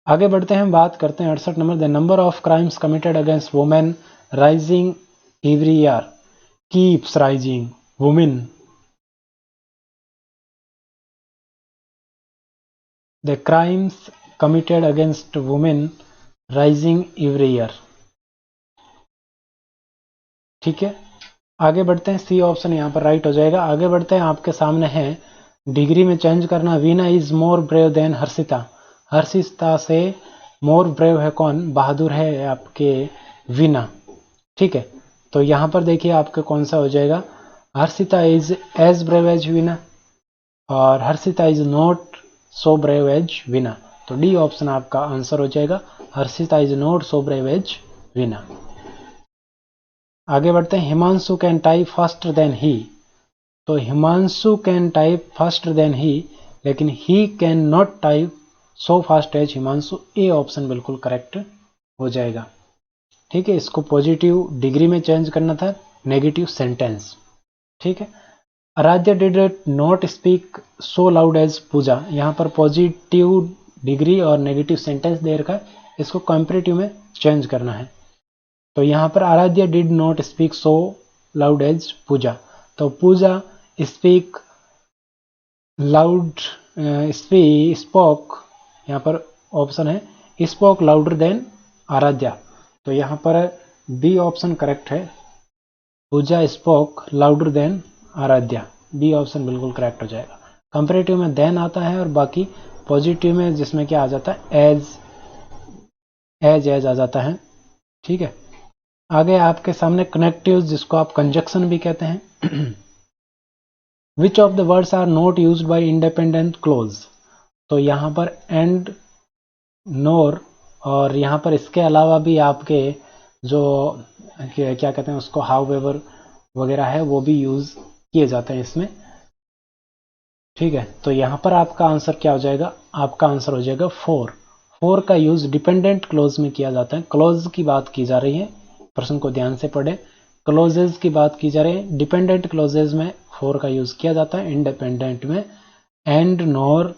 आगे बढ़ते हैं, बात करते हैं 68 number, the number of crimes committed against women rising every year, keeps rising, women, the crimes committed against women rising every year. ठीक है, आगे बढ़ते हैं, सी ऑप्शन यहाँ पर राइट हो जाएगा। आगे बढ़ते हैं, आपके सामने है डिग्री में चेंज करना, Veena is more brave than Harshita, Harshita से मोर ब्रेव है कौन, बहादुर है आपके वीना। ठीक है, तो यहाँ पर देखिए आपके कौन सा हो जाएगा, Harshita is as brave as Veena, और Harshita is not so brave as Veena, तो डी ऑप्शन आपका आंसर हो जाएगा, Harshita is not so brave as Veena. आगे बढ़ते हैं, Himanshu can type faster than he, तो Himanshu can type faster than he, लेकिन he can not type so fast as Himanshu, A option बिल्कुल करेक्ट हो जाएगा। ठीक है, इसको पॉजिटिव डिग्री में चेंज करना था, नेगेटिव सेंटेंस। ठीक है, Aradhya did not speak so loud as Pooja, यहाँ पर पॉजिटिव डिग्री और नेगेटिव सेंटेंस दे रखा है, इसको कंपैरेटिव में चेंज करना है, तो यहाँ पर Aradhya did not speak so loud as Pooja. तो पूजा स्पीक लाउड, स्पोक, यहाँ पर ऑप्शन है स्पोक लाउडर देन आराध्या। तो यहाँ पर बी ऑप्शन करेक्ट है, Pooja spoke louder than Aradhya, B option बिल्कुल करेक्ट हो जाएगा। कंपेरेटिव में देन आता है और बाकी पॉजिटिव में जिसमें क्या आ जाता है एज आ जाता है। ठीक है, आगे आपके सामने कनेक्टिव जिसको आप कंजक्शन भी कहते हैं। Which of the words are not used by independent clause. तो यहाँ पर एंड, नोर और यहाँ पर इसके अलावा भी आपके जो क्या कहते हैं उसको हाउएवर वगैरह है वो भी यूज किए जाते हैं इसमें। ठीक है, तो यहाँ पर आपका आंसर क्या हो जाएगा, आपका आंसर हो जाएगा 4। 4 का यूज डिपेंडेंट क्लोज में किया जाता है। क्लोज की बात की जा रही है, प्रश्न को ध्यान से पढ़े, क्लोजेज की बात की जा रही है। डिपेंडेंट क्लोजेज में 4 का यूज किया जाता है, इंडिपेंडेंट में एंड, नोर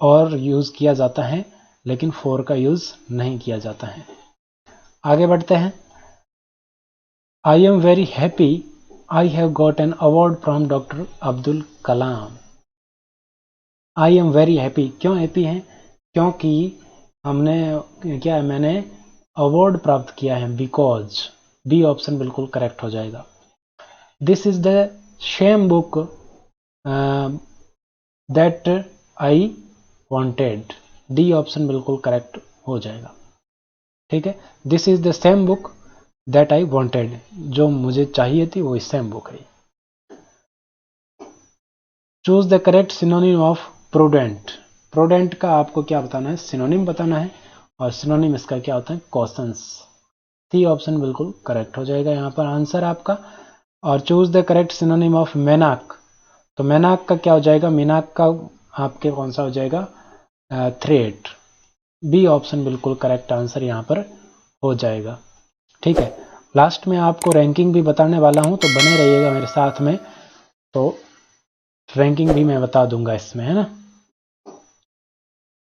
और यूज किया जाता है, लेकिन 4 का यूज नहीं किया जाता है। आगे बढ़ते हैं। I am very happy I have got an award from doctor Abdul Kalam. I am very happy, क्यों हैप्पी हैं, क्योंकि हमने क्या है, मैंने अवार्ड प्राप्त किया है, बिकॉज, बी ऑप्शन बिल्कुल करेक्ट हो जाएगा। This is the same book that I wanted, D option बिल्कुल करेक्ट हो जाएगा। ठीक है, this is the same book that I wanted, जो मुझे चाहिए थी वो सेम बुक है। Choose the correct synonym of prudent. Prudent का आपको क्या बताना है, सिनोनिम बताना है, और सिनोनिम इसका क्या होता है, कॉशंस। सी ऑप्शन बिल्कुल करेक्ट हो जाएगा यहाँ पर आंसर आपका। और choose the correct synonym of maniac. तो मेनाक का क्या हो जाएगा, मीनाक का आपके कौन सा हो जाएगा, थ्रेट, बी ऑप्शन बिल्कुल करेक्ट आंसर यहाँ पर हो जाएगा। ठीक है, लास्ट में आपको रैंकिंग भी बताने वाला हूँ, तो बने रहिएगा मेरे साथ में, तो रैंकिंग भी मैं बता दूंगा इसमें, है ना।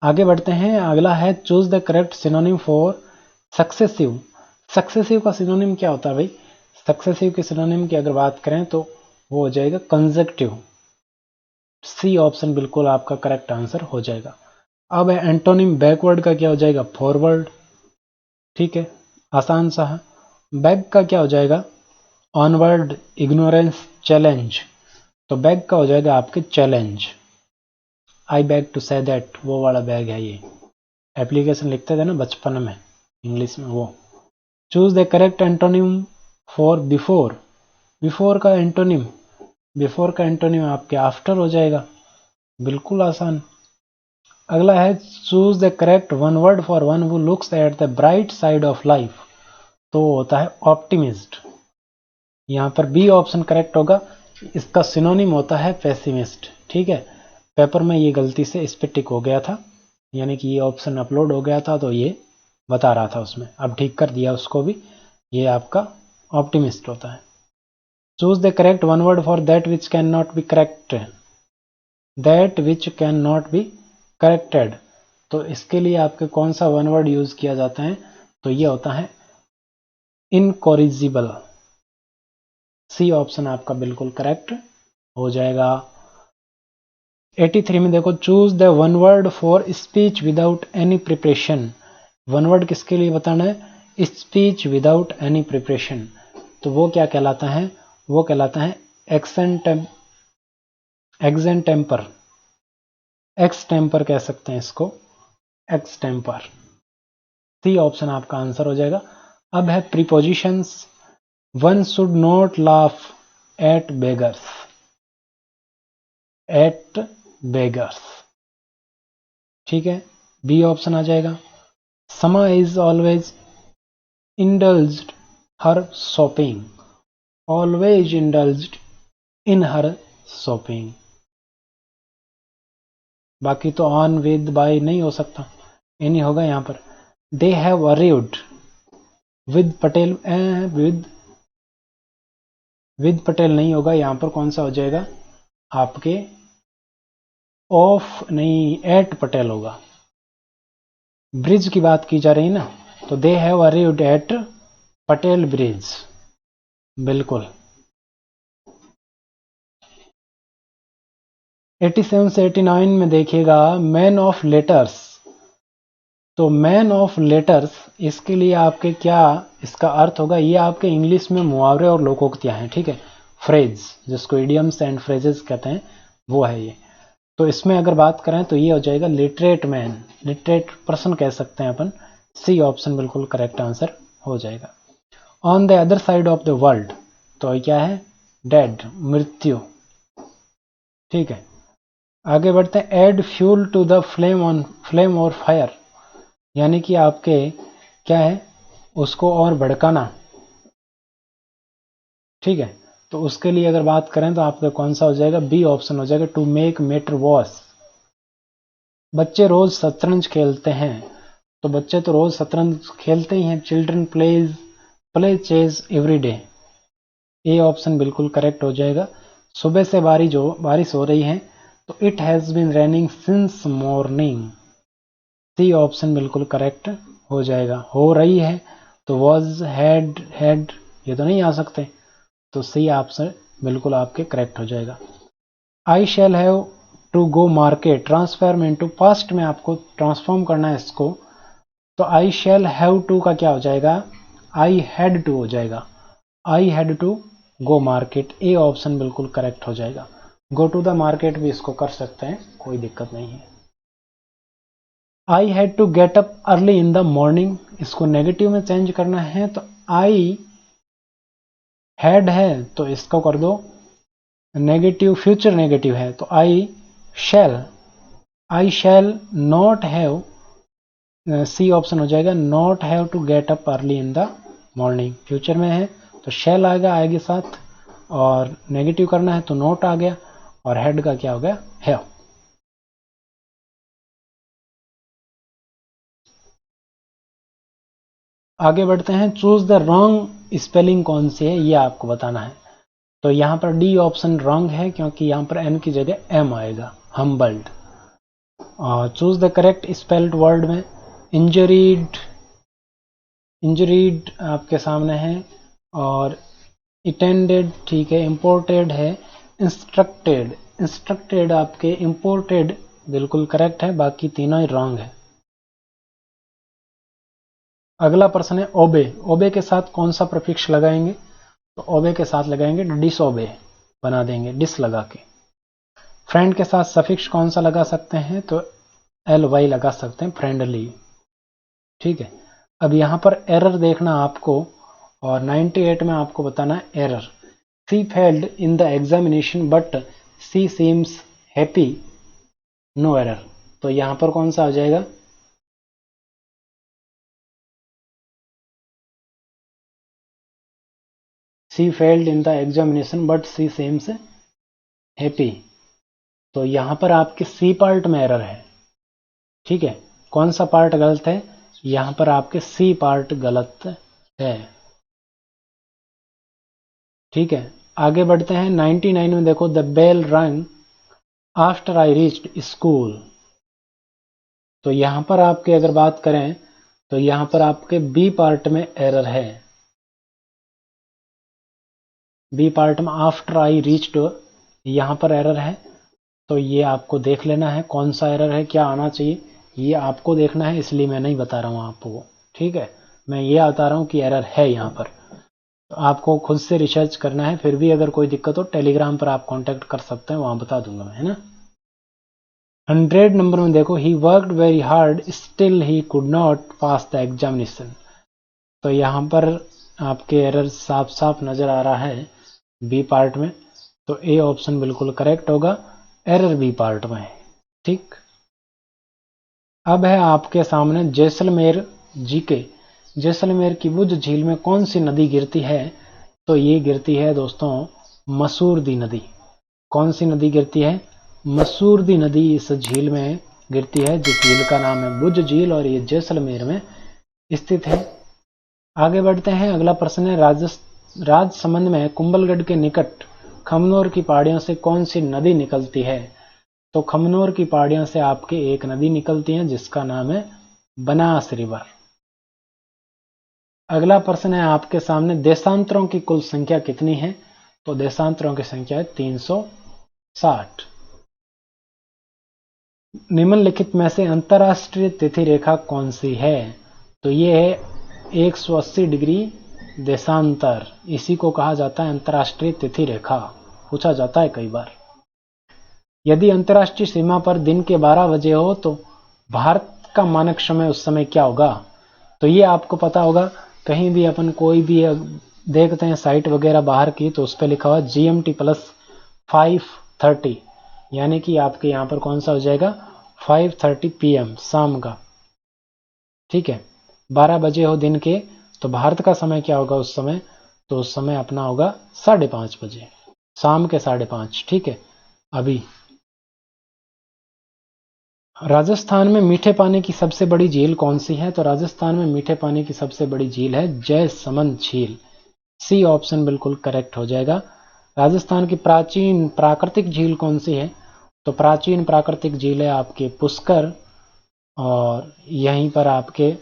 आगे बढ़ते हैं, अगला है choose the correct synonym for successive. Successive का सिनोनिम क्या होता है भाई, सक्सेसिव के सिनोनिम की अगर बात करें तो वो हो जाएगा कंजक्टिव, सी ऑप्शन बिल्कुल आपका करेक्ट आंसर हो जाएगा। अब एंटोनिम बैकवर्ड का क्या हो जाएगा, फॉरवर्ड। ठीक है, आसान सा है। बैक का क्या हो जाएगा, ऑनवर्ड, इग्नोरेंस, चैलेंज। तो बैग का हो जाएगा आपके challenge. I beg to say that, वो वाला बैग है ये, एप्लीकेशन लिखते थे ना बचपन में इंग्लिश में, वो। Choose the correct antonym for before. Before का एंटोनिम, बिफोर का एंटोनिम आपके आफ्टर हो जाएगा, बिल्कुल आसान। अगला है choose the correct one word for one who looks at the bright side of life. तो होता है ऑप्टिमिस्ट, यहाँ पर बी ऑप्शन करेक्ट होगा। इसका सिनोनिम होता है पेसिमिस्ट। ठीक है, पेपर में ये गलती से इस पे टिक हो गया था, यानी कि ये ऑप्शन अपलोड हो गया था तो ये बता रहा था उसमें, अब ठीक कर दिया उसको भी, ये आपका ऑप्टिमिस्ट होता है। Choose the correct one word for that which can not be corrected. That which can not be corrected, तो इसके लिए आपके कौन सा वन वर्ड यूज किया जाता है, तो ये होता है इनकॉरिजिबल, सी ऑप्शन आपका बिल्कुल करेक्ट हो जाएगा। 83 में देखो, choose the one word for speech without any preparation. One word किसके लिए बताना है, स्पीच विदाउट एनी प्रिपरेशन। तो वो क्या कहलाता है, वो कहलाता है एक्सटेम्पर, एक्स टेम्पर कह सकते हैं इसको, एक्स टेम्पर, सी ऑप्शन आपका आंसर हो जाएगा। अब है prepositions. One should not laugh at beggars, at beggars. ठीक है, बी ऑप्शन आ जाएगा। Sama is always indulged her shopping, always indulged in her shopping. बाकी तो ऑन विद बाय नहीं हो सकता, ये नहीं होगा यहाँ पर। They have arrived with Patel, with Patel नहीं होगा यहाँ पर, कौन सा हो जाएगा आपके, ऑफ नहीं, एट पटेल होगा। ब्रिज की बात की जा रही है ना, तो they have arrived at Patel bridge, बिल्कुल 87 से 89 में देखिएगा मैन ऑफ लेटर्स। तो मैन ऑफ लेटर्स, इसके लिए आपके क्या इसका अर्थ होगा, ये आपके इंग्लिश में मुहावरे और लोकोक्तियां हैं, ठीक है, फ्रेज जिसको इडियम्स एंड फ्रेजेस कहते हैं वो है ये। तो इसमें अगर बात करें तो ये हो जाएगा लिटरेट मैन, लिटरेट पर्सन कह सकते हैं अपन। सी ऑप्शन बिल्कुल करेक्ट आंसर हो जाएगा। On the other side of the world, तो ये क्या है, डेड, मृत्यु, ठीक है। आगे बढ़ते हैं, add fuel to the flame और फायर, यानी कि आपके क्या है, उसको और भड़काना, ठीक है। तो उसके लिए अगर बात करें तो आपका कौन सा हो जाएगा, बी ऑप्शन हो जाएगा, टू मेक मैटर वॉस। बच्चे रोज शतरंज खेलते हैं, तो बच्चे तो रोज शतरंज खेलते ही हैं, children play chess every day. A option बिल्कुल करेक्ट हो जाएगा। सुबह से बारिश हो रही है, तो it has been raining since morning. C option बिल्कुल करेक्ट हो जाएगा। हो रही है तो वॉज, हैड ये तो नहीं आ सकते, तो सी ऑप्शन बिल्कुल आपके करेक्ट हो जाएगा। I shall have to go market, transform into past में आपको ट्रांसफॉर्म करना है इसको, तो आई शैल हैव टू का क्या हो जाएगा, आई हैड टू हो जाएगा। I had to go market, A option बिल्कुल करेक्ट हो जाएगा। गो टू द मार्केट भी इसको कर सकते हैं, कोई दिक्कत नहीं है। I had to get up early in the morning, इसको नेगेटिव में चेंज करना है, तो आई हैड है तो इसको कर दो नेगेटिव, फ्यूचर नेगेटिव है, तो I shall not have, C option हो जाएगा, not have to get up early in the morning, future में है तो शैल आएगी साथ, और नेगेटिव करना है तो नॉट आ गया, और हेड का क्या हो गया, हैव। आगे बढ़ते हैं, चूज द रॉन्ग स्पेलिंग कौन सी है ये आपको बताना है। तो यहाँ पर डी ऑप्शन रॉन्ग है, क्योंकि यहाँ पर एन की जगह एम आएगा, humbled. Choose the correct spelled word में इंजरीड, इंजरीड आपके सामने है, और अटेंडेड ठीक है, इंपोर्टेड है, इंस्ट्रक्टेड, इंस्ट्रक्टेड आपके इंपोर्टेड बिल्कुल करेक्ट है, बाकी तीनों ही रॉन्ग है। अगला प्रश्न है ओबे, ओबे के साथ कौन सा प्रफिक्स लगाएंगे, तो ओबे के साथ लगाएंगे डिसओबे, बना देंगे डिस लगा के। फ्रेंड के साथ सफिक्स कौन सा लगा सकते हैं, तो एल वाई लगा सकते हैं, फ्रेंडली, ठीक है। अब यहाँ पर एरर देखना आपको, और 98 में आपको बताना है error. She failed in the examination but she seems happy, no error, तो यहाँ पर कौन सा हो जाएगा, she failed in the examination but she seems happy, तो यहाँ पर आपके सी पार्ट में एरर है, ठीक है। कौन सा पार्ट गलत है, यहाँ पर आपके सी पार्ट गलत है, ठीक है। आगे बढ़ते हैं 99 में, देखो द बेल रंग आफ्टर आई रीच्ड स्कूल, तो यहाँ पर आपके अगर बात करें तो यहाँ पर आपके बी पार्ट में एरर है, बी पार्ट में आफ्टर आई रीच्ड यहाँ पर एरर है, तो ये आपको देख लेना है कौन सा एरर है, क्या आना चाहिए ये आपको देखना है, इसलिए मैं नहीं बता रहा हूँ आपको, ठीक है। मैं ये बता रहा हूँ कि एरर है यहाँ पर, तो आपको खुद से रिसर्च करना है। फिर भी अगर कोई दिक्कत हो टेलीग्राम पर आप कांटेक्ट कर सकते हैं, वहाँ बता दूंगा मैं, है ना। 100 नंबर में देखो, he worked very hard still he could not pass the examination, तो यहाँ पर आपके एरर साफ साफ नज़र आ रहा है बी पार्ट में, तो ए ऑप्शन बिल्कुल करेक्ट होगा, एरर बी पार्ट में है, ठीक। अब है आपके सामने जैसलमेर जीके, जैसलमेर की बुझ झील में कौन सी नदी गिरती है, तो ये गिरती है दोस्तों मसूरदी नदी। कौन सी नदी गिरती है, मसूरदी नदी इस झील में गिरती है, जिस झील का नाम है बुझ झील, और ये जैसलमेर में स्थित है। आगे बढ़ते हैं, अगला प्रश्न है राजसमंद में कुंभलगढ़ के निकट खमनोर की पहाड़ियों से कौन सी नदी निकलती है, तो खमनोर की पहाड़ियों से आपके एक नदी निकलती है जिसका नाम है बनास रिवर। अगला प्रश्न है आपके सामने, देशांतरों की कुल संख्या कितनी है, तो देशांतरों की संख्या है 360। निम्नलिखित में से अंतर्राष्ट्रीय तिथि रेखा कौन सी है? तो ये है 180 डिग्री देशांतर, इसी को कहा जाता है अंतर्राष्ट्रीय तिथि रेखा। पूछा जाता है कई बार। यदि अंतर्राष्ट्रीय सीमा पर दिन के 12 बजे हो तो भारत का मानक समय उस समय क्या होगा? तो ये आपको पता होगा, कहीं भी अपन कोई भी देखते हैं साइट वगैरह बाहर की, तो उस पर लिखा हुआ GMT प्लस 5:30, यानी कि आपके यहाँ पर कौन सा हो जाएगा 5:30 PM शाम का। ठीक है, 12 बजे हो दिन के, तो भारत का समय क्या होगा उस समय? तो उस समय अपना होगा 5:30 बजे, शाम के 5:30। ठीक है। अभी राजस्थान में मीठे पानी की सबसे बड़ी झील कौन सी है? तो राजस्थान में मीठे पानी की सबसे बड़ी झील है जयसमंद झील। सी ऑप्शन बिल्कुल करेक्ट हो जाएगा। राजस्थान की प्राचीन प्राकृतिक झील कौन सी है? तो प्राचीन प्राकृतिक झील है आपके पुष्कर, और यहीं पर आपके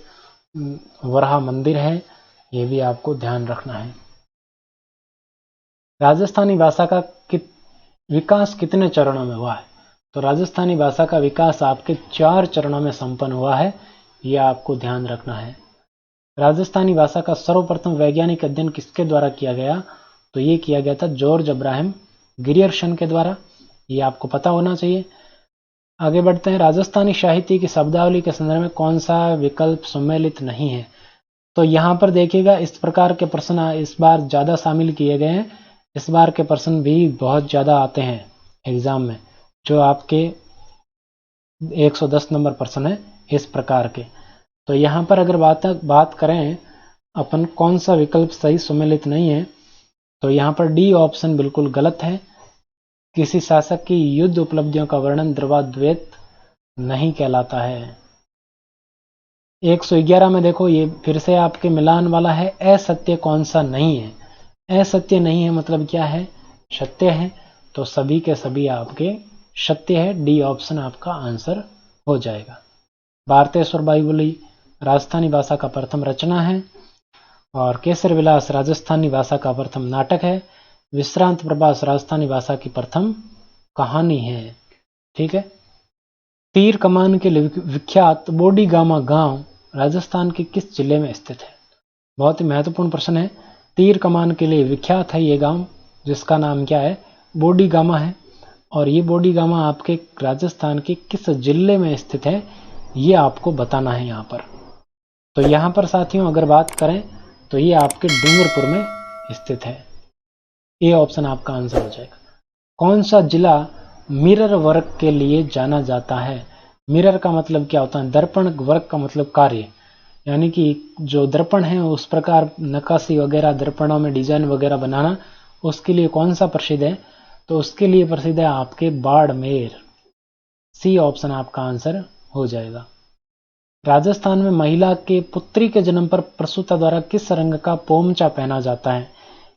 वराह मंदिर है, ये भी आपको ध्यान रखना है। राजस्थानी भाषा का विकास कितने चरणों में हुआ है? तो राजस्थानी भाषा का विकास आपके 4 चरणों में संपन्न हुआ है, यह आपको ध्यान रखना है। राजस्थानी भाषा का सर्वप्रथम वैज्ञानिक अध्ययन किसके द्वारा किया गया? तो ये किया गया था जॉर्ज अब्राहम गिरियर्सन के द्वारा, ये आपको पता होना चाहिए। आगे बढ़ते हैं। राजस्थानी साहित्य की शब्दावली के संदर्भ में कौन सा विकल्प सम्मिलित नहीं है? तो यहाँ पर देखिएगा, इस प्रकार के प्रश्न इस बार ज़्यादा शामिल किए गए हैं। इस बार के प्रश्न भी बहुत ज़्यादा आते हैं एग्जाम में, जो आपके 110 नंबर प्रश्न है इस प्रकार के। तो यहाँ पर अगर बात करें अपन कौन सा विकल्प सही सम्मिलित नहीं है, तो यहाँ पर डी ऑप्शन बिल्कुल गलत है। किसी शासक की युद्ध उपलब्धियों का वर्णन द्रवाद्वैत नहीं कहलाता है। 111 में देखो, ये फिर से आपके मिलान वाला है। असत्य कौन सा नहीं है? असत्य नहीं है मतलब क्या है? सत्य है। तो सभी के सभी आपके सत्य है, डी ऑप्शन आपका आंसर हो जाएगा। भारतेश्वर बाहुबली राजस्थानी भाषा का प्रथम रचना है, और केसर विलास राजस्थानी भाषा का प्रथम नाटक है। विश्रांत प्रभास राजस्थानी भाषा की प्रथम कहानी है। ठीक है। तीर कमान के लिए विख्यात बोडी गामा गांव राजस्थान के किस जिले में स्थित है? बहुत ही महत्वपूर्ण प्रश्न है। तीर कमान के लिए विख्यात है ये गांव, जिसका नाम क्या है? बोडी गामा है। और ये बोडी गामा आपके राजस्थान के किस जिले में स्थित है, ये आपको बताना है यहाँ पर। तो यहाँ पर साथियों अगर बात करें तो ये आपके डूंगरपुर में स्थित है। ये ऑप्शन आपका आंसर हो जाएगा। कौन सा जिला मिरर वर्क के लिए जाना जाता है? मिरर का मतलब क्या होता है? दर्पण, वर्क का मतलब कार्य, यानी कि जो दर्पण है उस प्रकार नक्काशी वगैरह, दर्पणों में डिजाइन वगैरह बनाना, उसके लिए कौन सा प्रसिद्ध है? तो उसके लिए प्रसिद्ध है आपके बाड़मेर। सी ऑप्शन आपका आंसर हो जाएगा। राजस्थान में महिला के पुत्री के जन्म पर प्रसूता द्वारा किस रंग का पोमचा पहना जाता है?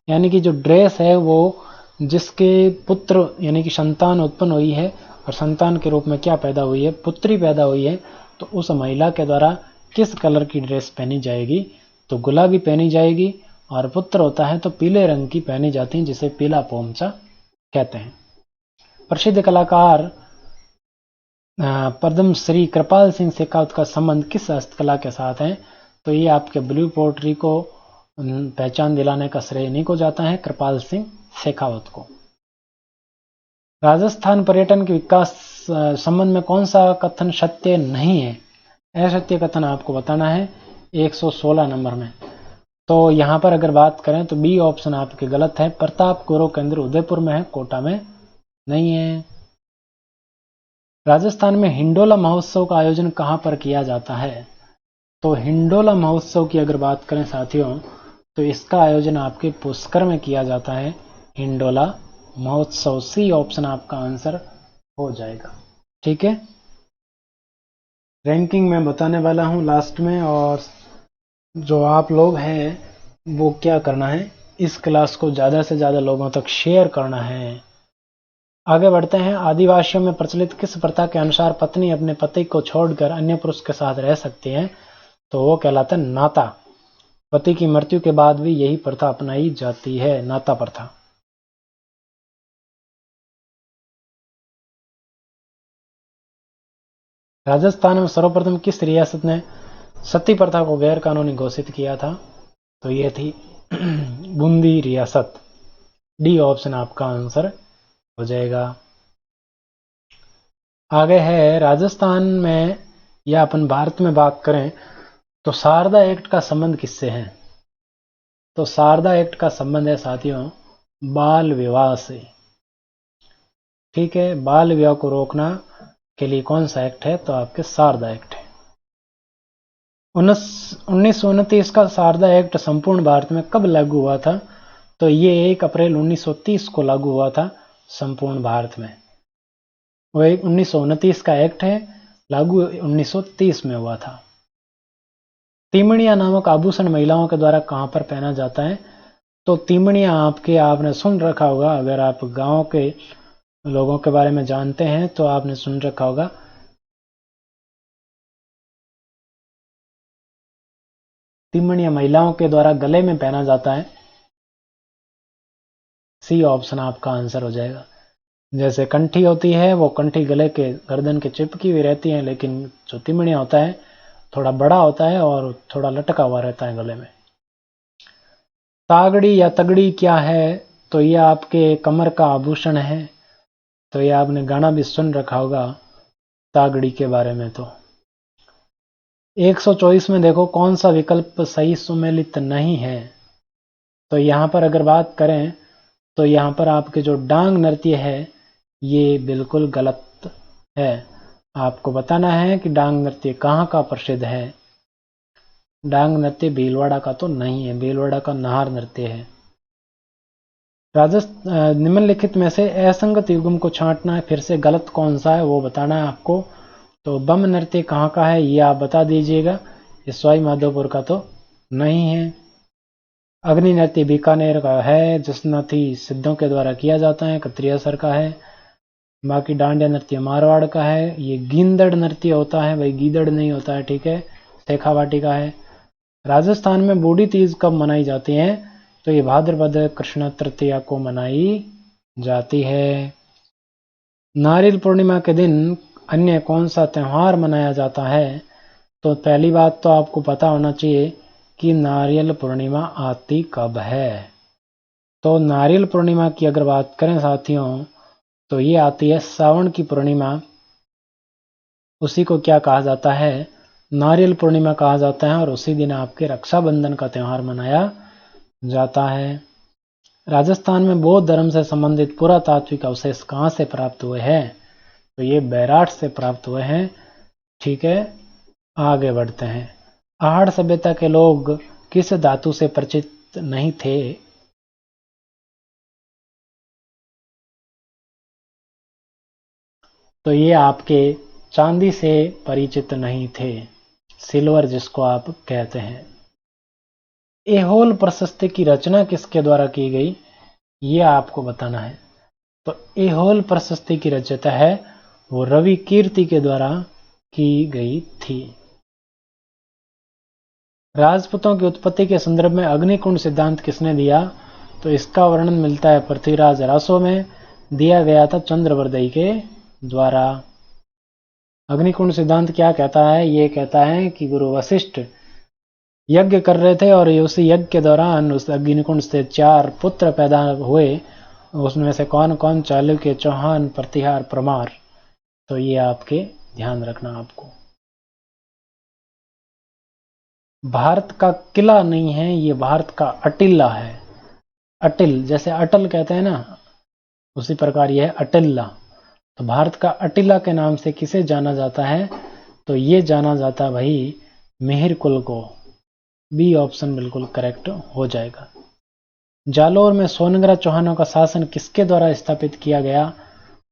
यानी कि जो ड्रेस है वो जिसके पुत्र यानी कि संतान उत्पन्न हुई है, और संतान के रूप में क्या पैदा हुई है? पुत्री पैदा हुई है, तो उस महिला के द्वारा किस कलर की ड्रेस पहनी जाएगी? तो गुलाबी पहनी जाएगी, और पुत्र होता है तो पीले रंग की पहनी जाती है, जिसे पीला पोमचा कहते हैं। प्रसिद्ध कलाकार पद्म श्री कृपाल सिंह शेखावत का संबंध किस हस्तकला के साथ है? तो ये आपके ब्लू पोट्री को पहचान दिलाने का श्रेय इन्हीं को जाता है, कृपाल सिंह शेखावत को। राजस्थान पर्यटन के विकास संबंध में कौन सा कथन सत्य नहीं है? असत्य कथन आपको बताना है 116 नंबर में। तो यहाँ पर अगर बात करें तो बी ऑप्शन आपके गलत है। प्रताप गौरव केंद्र उदयपुर में है, कोटा में नहीं है। राजस्थान में हिंडोला महोत्सव का आयोजन कहाँ पर किया जाता है? तो हिंडोला महोत्सव की अगर बात करें साथियों, तो इसका आयोजन आपके पुष्कर में किया जाता है, हिंडोला महोत्सव। सी ऑप्शन आपका आंसर हो जाएगा। ठीक है। रैंकिंग मैं बताने वाला हूं लास्ट में, और जो आप लोग हैं वो क्या करना है, इस क्लास को ज़्यादा से ज़्यादा लोगों तक शेयर करना है। आगे बढ़ते हैं। आदिवासियों में प्रचलित किस प्रथा के अनुसार पत्नी अपने पति को छोड़कर अन्य पुरुष के साथ रह सकती है? तो वो कहलाता है नाता। पति की मृत्यु के बाद भी यही प्रथा अपनाई जाती है, नाता प्रथा। राजस्थान में सर्वप्रथम किस रियासत ने सती प्रथा को गैर कानूनी घोषित किया था? तो ये थी बूंदी रियासत। डी ऑप्शन आपका आंसर हो जाएगा। आगे है राजस्थान में या अपन भारत में बात करें तो शारदा एक्ट का संबंध किससे है? तो शारदा एक्ट का संबंध है साथियों बाल विवाह से। ठीक है, बाल विवाह को रोकना के लिए कौन सा एक्ट है? तो आपके शारदा एक्ट है। 1929 का शारदा एक्ट संपूर्ण भारत में कब लागू हुआ था? तो ये 1 अप्रैल 1930 को लागू हुआ था संपूर्ण भारत में। वो 1929 का एक्ट है, लागू 1930 में हुआ था। तीमणिया नामक आभूषण महिलाओं के द्वारा कहां पर पहना जाता है? तो तीमणिया आपने सुन रखा होगा, अगर आप गांव के लोगों के बारे में जानते हैं तो आपने सुन रखा होगा। तीमणिया महिलाओं के द्वारा गले में पहना जाता है। सी ऑप्शन आपका आंसर हो जाएगा। जैसे कंठी होती है, वो कंठी गले के गर्दन के चिपकी हुई रहती है, लेकिन जो तीमणिया होता है थोड़ा बड़ा होता है और थोड़ा लटका हुआ रहता है गले में। तागड़ी या तगड़ी क्या है? तो ये आपके कमर का आभूषण है। तो ये आपने गाना भी सुन रखा होगा तागड़ी के बारे में। तो 124 में देखो कौन सा विकल्प सही सुमेलित नहीं है? तो यहां पर अगर बात करें तो यहां पर आपके जो डांग नृत्य है ये बिल्कुल गलत है। आपको बताना है कि डांग नृत्य कहाँ का प्रसिद्ध है। डांग नृत्य भीलवाड़ा का तो नहीं है, भीलवाड़ा का नाहर नृत्य है। निम्नलिखित में से असंगत युग्म को छांटना है, फिर से गलत कौन सा है वो बताना है आपको। तो बम नृत्य कहाँ का है ये आप बता दीजिएगा। ये सवाई माधोपुर का तो नहीं है। अग्नि नृत्य बीकानेर का है, जसनाथी सिद्धों के द्वारा किया जाता है, कत्रियासर का है। बाकी डांडिया नृत्य मारवाड़ का है। ये गींदड़ नृत्य होता है भाई, गीदड़ नहीं होता है। ठीक है, शेखावाटी का है। राजस्थान में बूढ़ी तीज कब मनाई जाती है? तो ये भाद्रपद कृष्ण तृतीया को मनाई जाती है। नारियल पूर्णिमा के दिन अन्य कौन सा त्योहार मनाया जाता है? तो पहली बात तो आपको पता होना चाहिए कि नारियल पूर्णिमा आती कब है। तो नारियल पूर्णिमा की अगर बात करें साथियों तो ये आती है सावन की पूर्णिमा। उसी को क्या कहा जाता है? नारियल पूर्णिमा कहा जाता है। और उसी दिन आपके रक्षाबंधन का त्यौहार मनाया जाता है। राजस्थान में बौद्ध धर्म से संबंधित पुरातात्विक अवशेष कहाँ से प्राप्त हुए हैं? तो ये बैराट से प्राप्त हुए हैं। ठीक है, आगे बढ़ते हैं। आहड़ सभ्यता के लोग किस धातु से परिचित नहीं थे? तो ये आपके चांदी से परिचित नहीं थे, सिल्वर जिसको आप कहते हैं। एहोल प्रशस्ति की रचना किसके द्वारा की गई? ये आपको बताना है। तो एहोल प्रशस्ति की रचयिता है वो रवि कीर्ति के द्वारा की गई थी। राजपूतों की उत्पत्ति के संदर्भ में अग्निकुंड सिद्धांत किसने दिया? तो इसका वर्णन मिलता है पृथ्वीराज रासो में, दिया गया था चंद्रवर्दई के द्वारा। अग्निकुंड सिद्धांत क्या कहता है? ये कहता है कि गुरु वशिष्ठ यज्ञ कर रहे थे और उसी यज्ञ के दौरान उस अग्निकुंड से 4 पुत्र पैदा हुए। उसमें से कौन कौन? चालुक्य, चौहान, प्रतिहार, परमार। तो ये आपके ध्यान रखना आपको। भारत का किला नहीं है, ये भारत का अटिल्ला है। अटिल जैसे अटल कहते हैं ना, उसी प्रकार यह है अटिल्ला। तो भारत का अटिल्ला के नाम से किसे जाना जाता है? तो ये जाना जाता है भाई मिहिर कुल को। बी ऑप्शन बिल्कुल करेक्ट हो जाएगा। जालोर में सोनग्रा चौहानों का शासन किसके द्वारा स्थापित किया गया?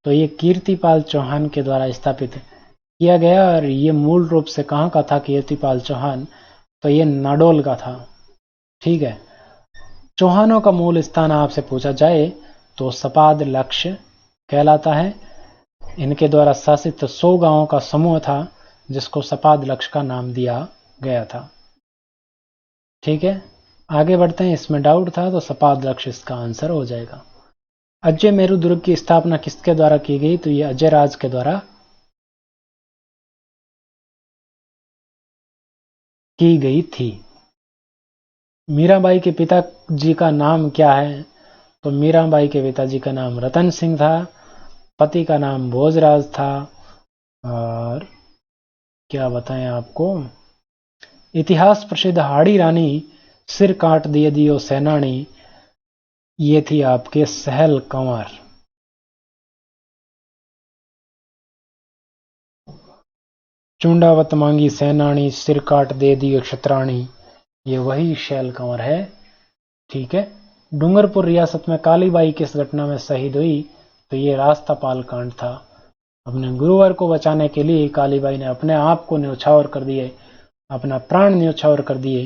तो ये कीर्तिपाल चौहान के द्वारा स्थापित किया गया। और ये मूल रूप से कहाँ का था कीर्तिपाल चौहान? तो ये नाडोल का था। ठीक है, चौहानों का मूल स्थान आपसे पूछा जाए तो सपाद लक्ष्य कहलाता है। इनके द्वारा शासित 100 गांवों का समूह था जिसको सपाद लक्ष्य का नाम दिया गया था। ठीक है, आगे बढ़ते हैं। इसमें डाउट था तो सपाद लक्ष्य इसका आंसर हो जाएगा। अजय मेरू दुर्ग की स्थापना किसके द्वारा की गई? तो ये अजय राज के द्वारा की गई थी। मीराबाई के पिताजी का नाम क्या है? तो मीराबाई के पिताजी का नाम रतन सिंह था, पति का नाम भोजराज था। और क्या बताएं आपको, इतिहास प्रसिद्ध हाड़ी रानी सिर काट दिए दियो सेनानी, ये थी आपके सहल कंवर। चूंडावत मांगी सेनानी सिर काट दे दियो क्षत्राणी, ये वही शैल कंवर है। ठीक है। डूंगरपुर रियासत में कालीबाई किस घटना में शहीद हुई? तो ये रास्तापाल कांड था। अपने गुरुवर को बचाने के लिए कालीबाई ने अपने आप को न्यौछावर कर दिए, अपना प्राण न्यौछावर कर दिए।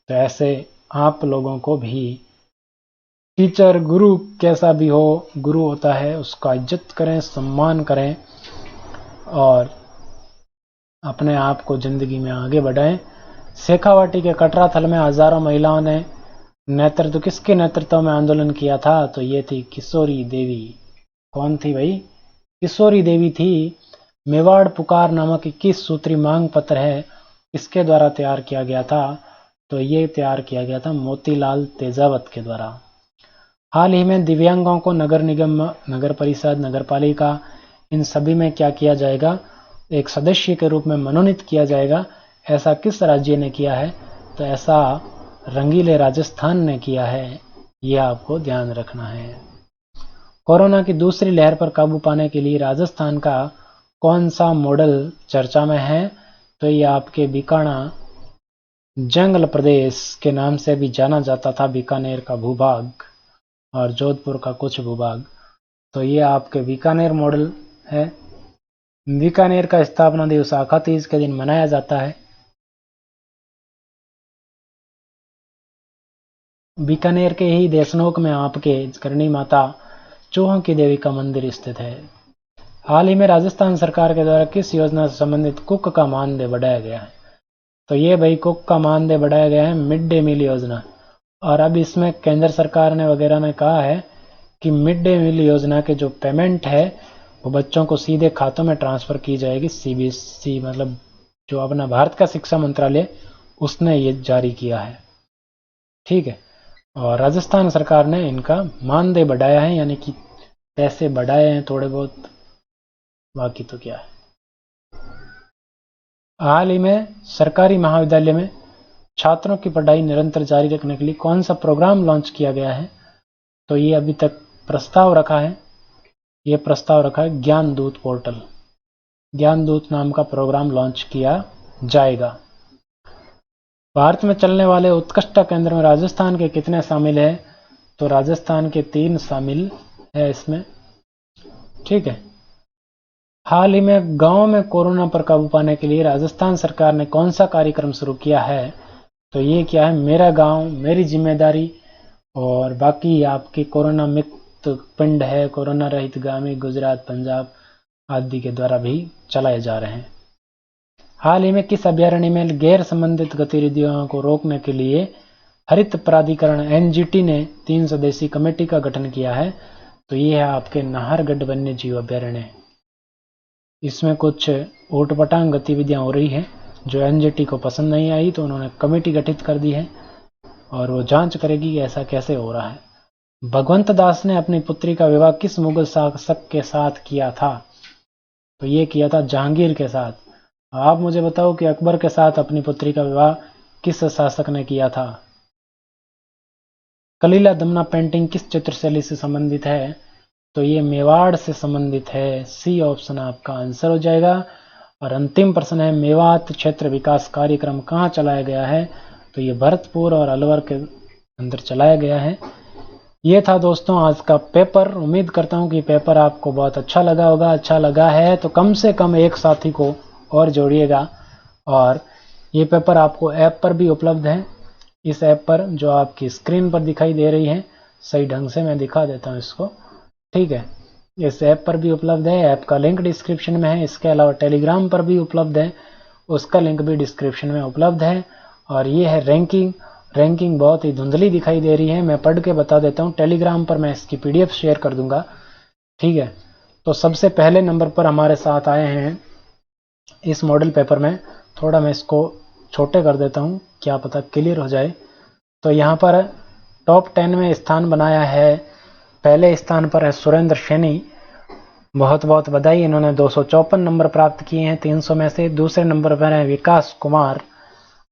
तो ऐसे आप लोगों को भी टीचर गुरु कैसा भी हो, गुरु होता है, उसका इज्जत करें, सम्मान करें और अपने आप को जिंदगी में आगे बढ़ाएं। शेखावाटी के कटरा थल में हजारों महिलाओं ने नेतृत्व, किसके नेतृत्व में आंदोलन किया था? तो ये थी किशोरी देवी। कौन थी भाई? किशोरी देवी थी। मेवाड़ पुकार नामक 21 सूत्री मांग पत्र है, इसके द्वारा तैयार किया गया था? तो ये तैयार किया गया था मोतीलाल तेजावत के द्वारा। हाल ही में दिव्यांगों को नगर निगम, नगर परिषद, नगर पालिका, इन सभी में क्या किया जाएगा? एक सदस्य के रूप में मनोनीत किया जाएगा। ऐसा किस राज्य ने किया है? तो ऐसा रंगीले राजस्थान ने किया है। यह आपको ध्यान रखना है। कोरोना की दूसरी लहर पर काबू पाने के लिए राजस्थान का कौन सा मॉडल चर्चा में है? तो ये आपके बीकाना जंगल प्रदेश के नाम से भी जाना जाता था, बीकानेर का भूभाग और जोधपुर का कुछ भूभाग। तो ये आपके बीकानेर मॉडल है। बीकानेर का स्थापना दिवस आखा तीज के दिन मनाया जाता है। बीकानेर के ही देशनोक में आपके करणी माता चूहों की देवी का मंदिर स्थित है। हाल ही में राजस्थान सरकार के द्वारा किस योजना से संबंधित कुक का मानदेय बढ़ाया गया है? तो ये भाई कुक का मानदेय बढ़ाया गया है मिड डे मील योजना। और अब इसमें केंद्र सरकार ने वगैरह ने कहा है कि मिड डे मील योजना के जो पेमेंट है वो बच्चों को सीधे खातों में ट्रांसफर की जाएगी। सीबीएसई मतलब जो अपना भारत का शिक्षा मंत्रालय, उसने ये जारी किया है। ठीक है। और राजस्थान सरकार ने इनका मानदेय बढ़ाया है, यानी कि पैसे बढ़ाए हैं थोड़े बहुत, बाकी तो क्या है। हाल ही में सरकारी महाविद्यालय में छात्रों की पढ़ाई निरंतर जारी रखने के लिए कौन सा प्रोग्राम लॉन्च किया गया है? तो ये अभी तक प्रस्ताव रखा है, ये प्रस्ताव रखा है ज्ञान दूत पोर्टल, ज्ञान दूत नाम का प्रोग्राम लॉन्च किया जाएगा। भारत में चलने वाले उत्कृष्टता केंद्र में राजस्थान के कितने शामिल है? तो राजस्थान के 3 शामिल है इसमें। ठीक है। हाल ही में गांव में कोरोना पर काबू पाने के लिए राजस्थान सरकार ने कौन सा कार्यक्रम शुरू किया है? तो ये क्या है? मेरा गांव मेरी जिम्मेदारी। और बाकी आपके कोरोना मुक्त पिंड है, कोरोना रहित ग्रामीण गुजरात, पंजाब आदि के द्वारा भी चलाए जा रहे हैं। हाल ही में किस अभ्यारण्य में गैर संबंधित गतिविधियों को रोकने के लिए हरित प्राधिकरण एनजीटी ने 3 सदस्यीय कमेटी का गठन किया है? तो ये है आपके नाहरगढ़ वन्य जीव अभ्यारण्य। इसमें कुछ ऊटपटांग गतिविधियां हो रही हैं जो एनजीटी को पसंद नहीं आई, तो उन्होंने कमेटी गठित कर दी है और वो जांच करेगी कि ऐसा कैसे हो रहा है। भगवंत दास ने अपनी पुत्री का विवाह किस मुगल शासक के साथ किया था? तो ये किया था जहांगीर के साथ। आप मुझे बताओ कि अकबर के साथ अपनी पुत्री का विवाह किस शासक ने किया था? कलीला दमना पेंटिंग किस चित्रशैली से संबंधित है? तो ये मेवाड़ से संबंधित है। सी ऑप्शन आपका आंसर हो जाएगा। और अंतिम प्रश्न है, मेवात क्षेत्र विकास कार्यक्रम कहाँ चलाया गया है? तो ये भरतपुर और अलवर के अंदर चलाया गया है। ये था दोस्तों आज का पेपर। उम्मीद करता हूँ कि पेपर आपको बहुत अच्छा लगा होगा। अच्छा लगा है तो कम से कम एक साथी को और जोड़िएगा। और ये पेपर आपको ऐप पर भी उपलब्ध है। इस ऐप पर जो आपकी स्क्रीन पर दिखाई दे रही है, सही ढंग से मैं दिखा देता हूँ इसको। ठीक है, इस ऐप पर भी उपलब्ध है। ऐप का लिंक डिस्क्रिप्शन में है। इसके अलावा टेलीग्राम पर भी उपलब्ध है, उसका लिंक भी डिस्क्रिप्शन में उपलब्ध है। और ये है रैंकिंग बहुत ही धुंधली दिखाई दे रही है, मैं पढ़ के बता देता हूँ। टेलीग्राम पर मैं इसकी पीडीएफ शेयर कर दूंगा। ठीक है, तो सबसे पहले नंबर पर हमारे साथ आए हैं इस मॉडल पेपर में। थोड़ा मैं इसको छोटे कर देता हूँ, क्या पता क्लियर हो जाए। तो यहाँ पर टॉप 10 में स्थान बनाया है, पहले स्थान पर है सुरेंद्र सैनी, बहुत बहुत बधाई, इन्होंने 254 नंबर प्राप्त किए हैं 300 में से। दूसरे नंबर पर है विकास कुमार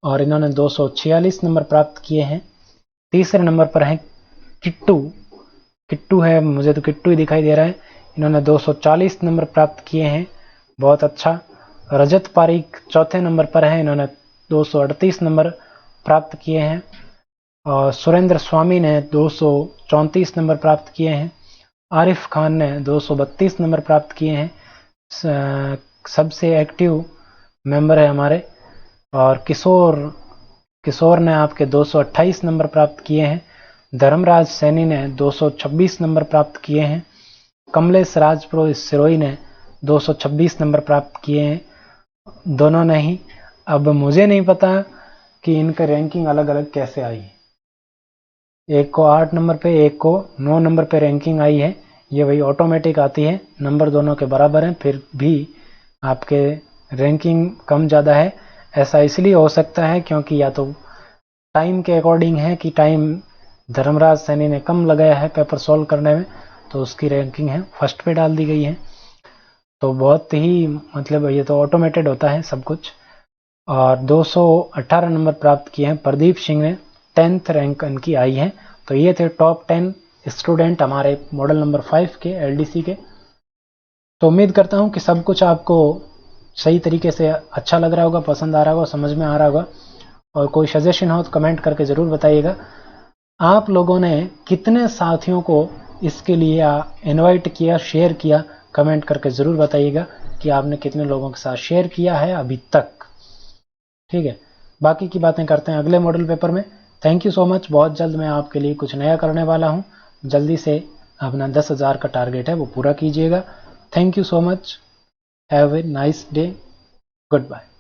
और इन्होंने 246 नंबर प्राप्त किए हैं। तीसरे नंबर पर है किट्टू है, मुझे तो किट्टू ही दिखाई दे रहा है, इन्होंने 240 नंबर प्राप्त किए हैं, बहुत अच्छा। रजत पारीक चौथे नंबर पर है, इन्होंने 238 नंबर प्राप्त किए हैं। और सुरेंद्र स्वामी ने 234 नंबर प्राप्त किए हैं। आरिफ खान ने 232 नंबर प्राप्त किए हैं, सबसे एक्टिव मेंबर है हमारे। और किशोर ने आपके 228 नंबर प्राप्त किए हैं। धर्मराज सैनी ने 226 नंबर प्राप्त किए हैं। कमलेश राजपुरोहित सिरोही ने 226 नंबर प्राप्त किए हैं, दोनों ने ही। अब मुझे नहीं पता कि इनका रैंकिंग अलग अलग कैसे आई है, एक को 8 नंबर पे, एक को 9 नंबर पे रैंकिंग आई है, ये वही ऑटोमेटिक आती है, नंबर दोनों के बराबर हैं, फिर भी आपके रैंकिंग कम ज़्यादा है। ऐसा इसलिए हो सकता है क्योंकि या तो टाइम के अकॉर्डिंग है कि टाइम धर्मराज सैनी ने कम लगाया है पेपर सॉल्व करने में, तो उसकी रैंकिंग है फर्स्ट पे डाल दी गई है। तो बहुत ही मतलब ये तो ऑटोमेटेड होता है सब कुछ। और 218 नंबर प्राप्त किए हैं प्रदीप सिंह ने, 10th रैंक इनकी आई है। तो ये थे टॉप 10 स्टूडेंट हमारे मॉडल नंबर 5 के एलडीसी के। तो उम्मीद करता हूँ कि सब कुछ आपको सही तरीके से अच्छा लग रहा होगा, पसंद आ रहा होगा, समझ में आ रहा होगा। और कोई सजेशन हो तो कमेंट करके ज़रूर बताइएगा। आप लोगों ने कितने साथियों को इसके लिए इनवाइट किया, शेयर किया, कमेंट करके ज़रूर बताइएगा कि आपने कितने लोगों के साथ शेयर किया है अभी तक। ठीक है, बाकी की बातें करते हैं अगले मॉडल पेपर में। Thank you so much. बहुत जल्द मैं आपके लिए कुछ नया करने वाला हूँ, जल्दी से अपना 10,000 का टारगेट है वो पूरा कीजिएगा। Thank you so much, have a nice day, good bye.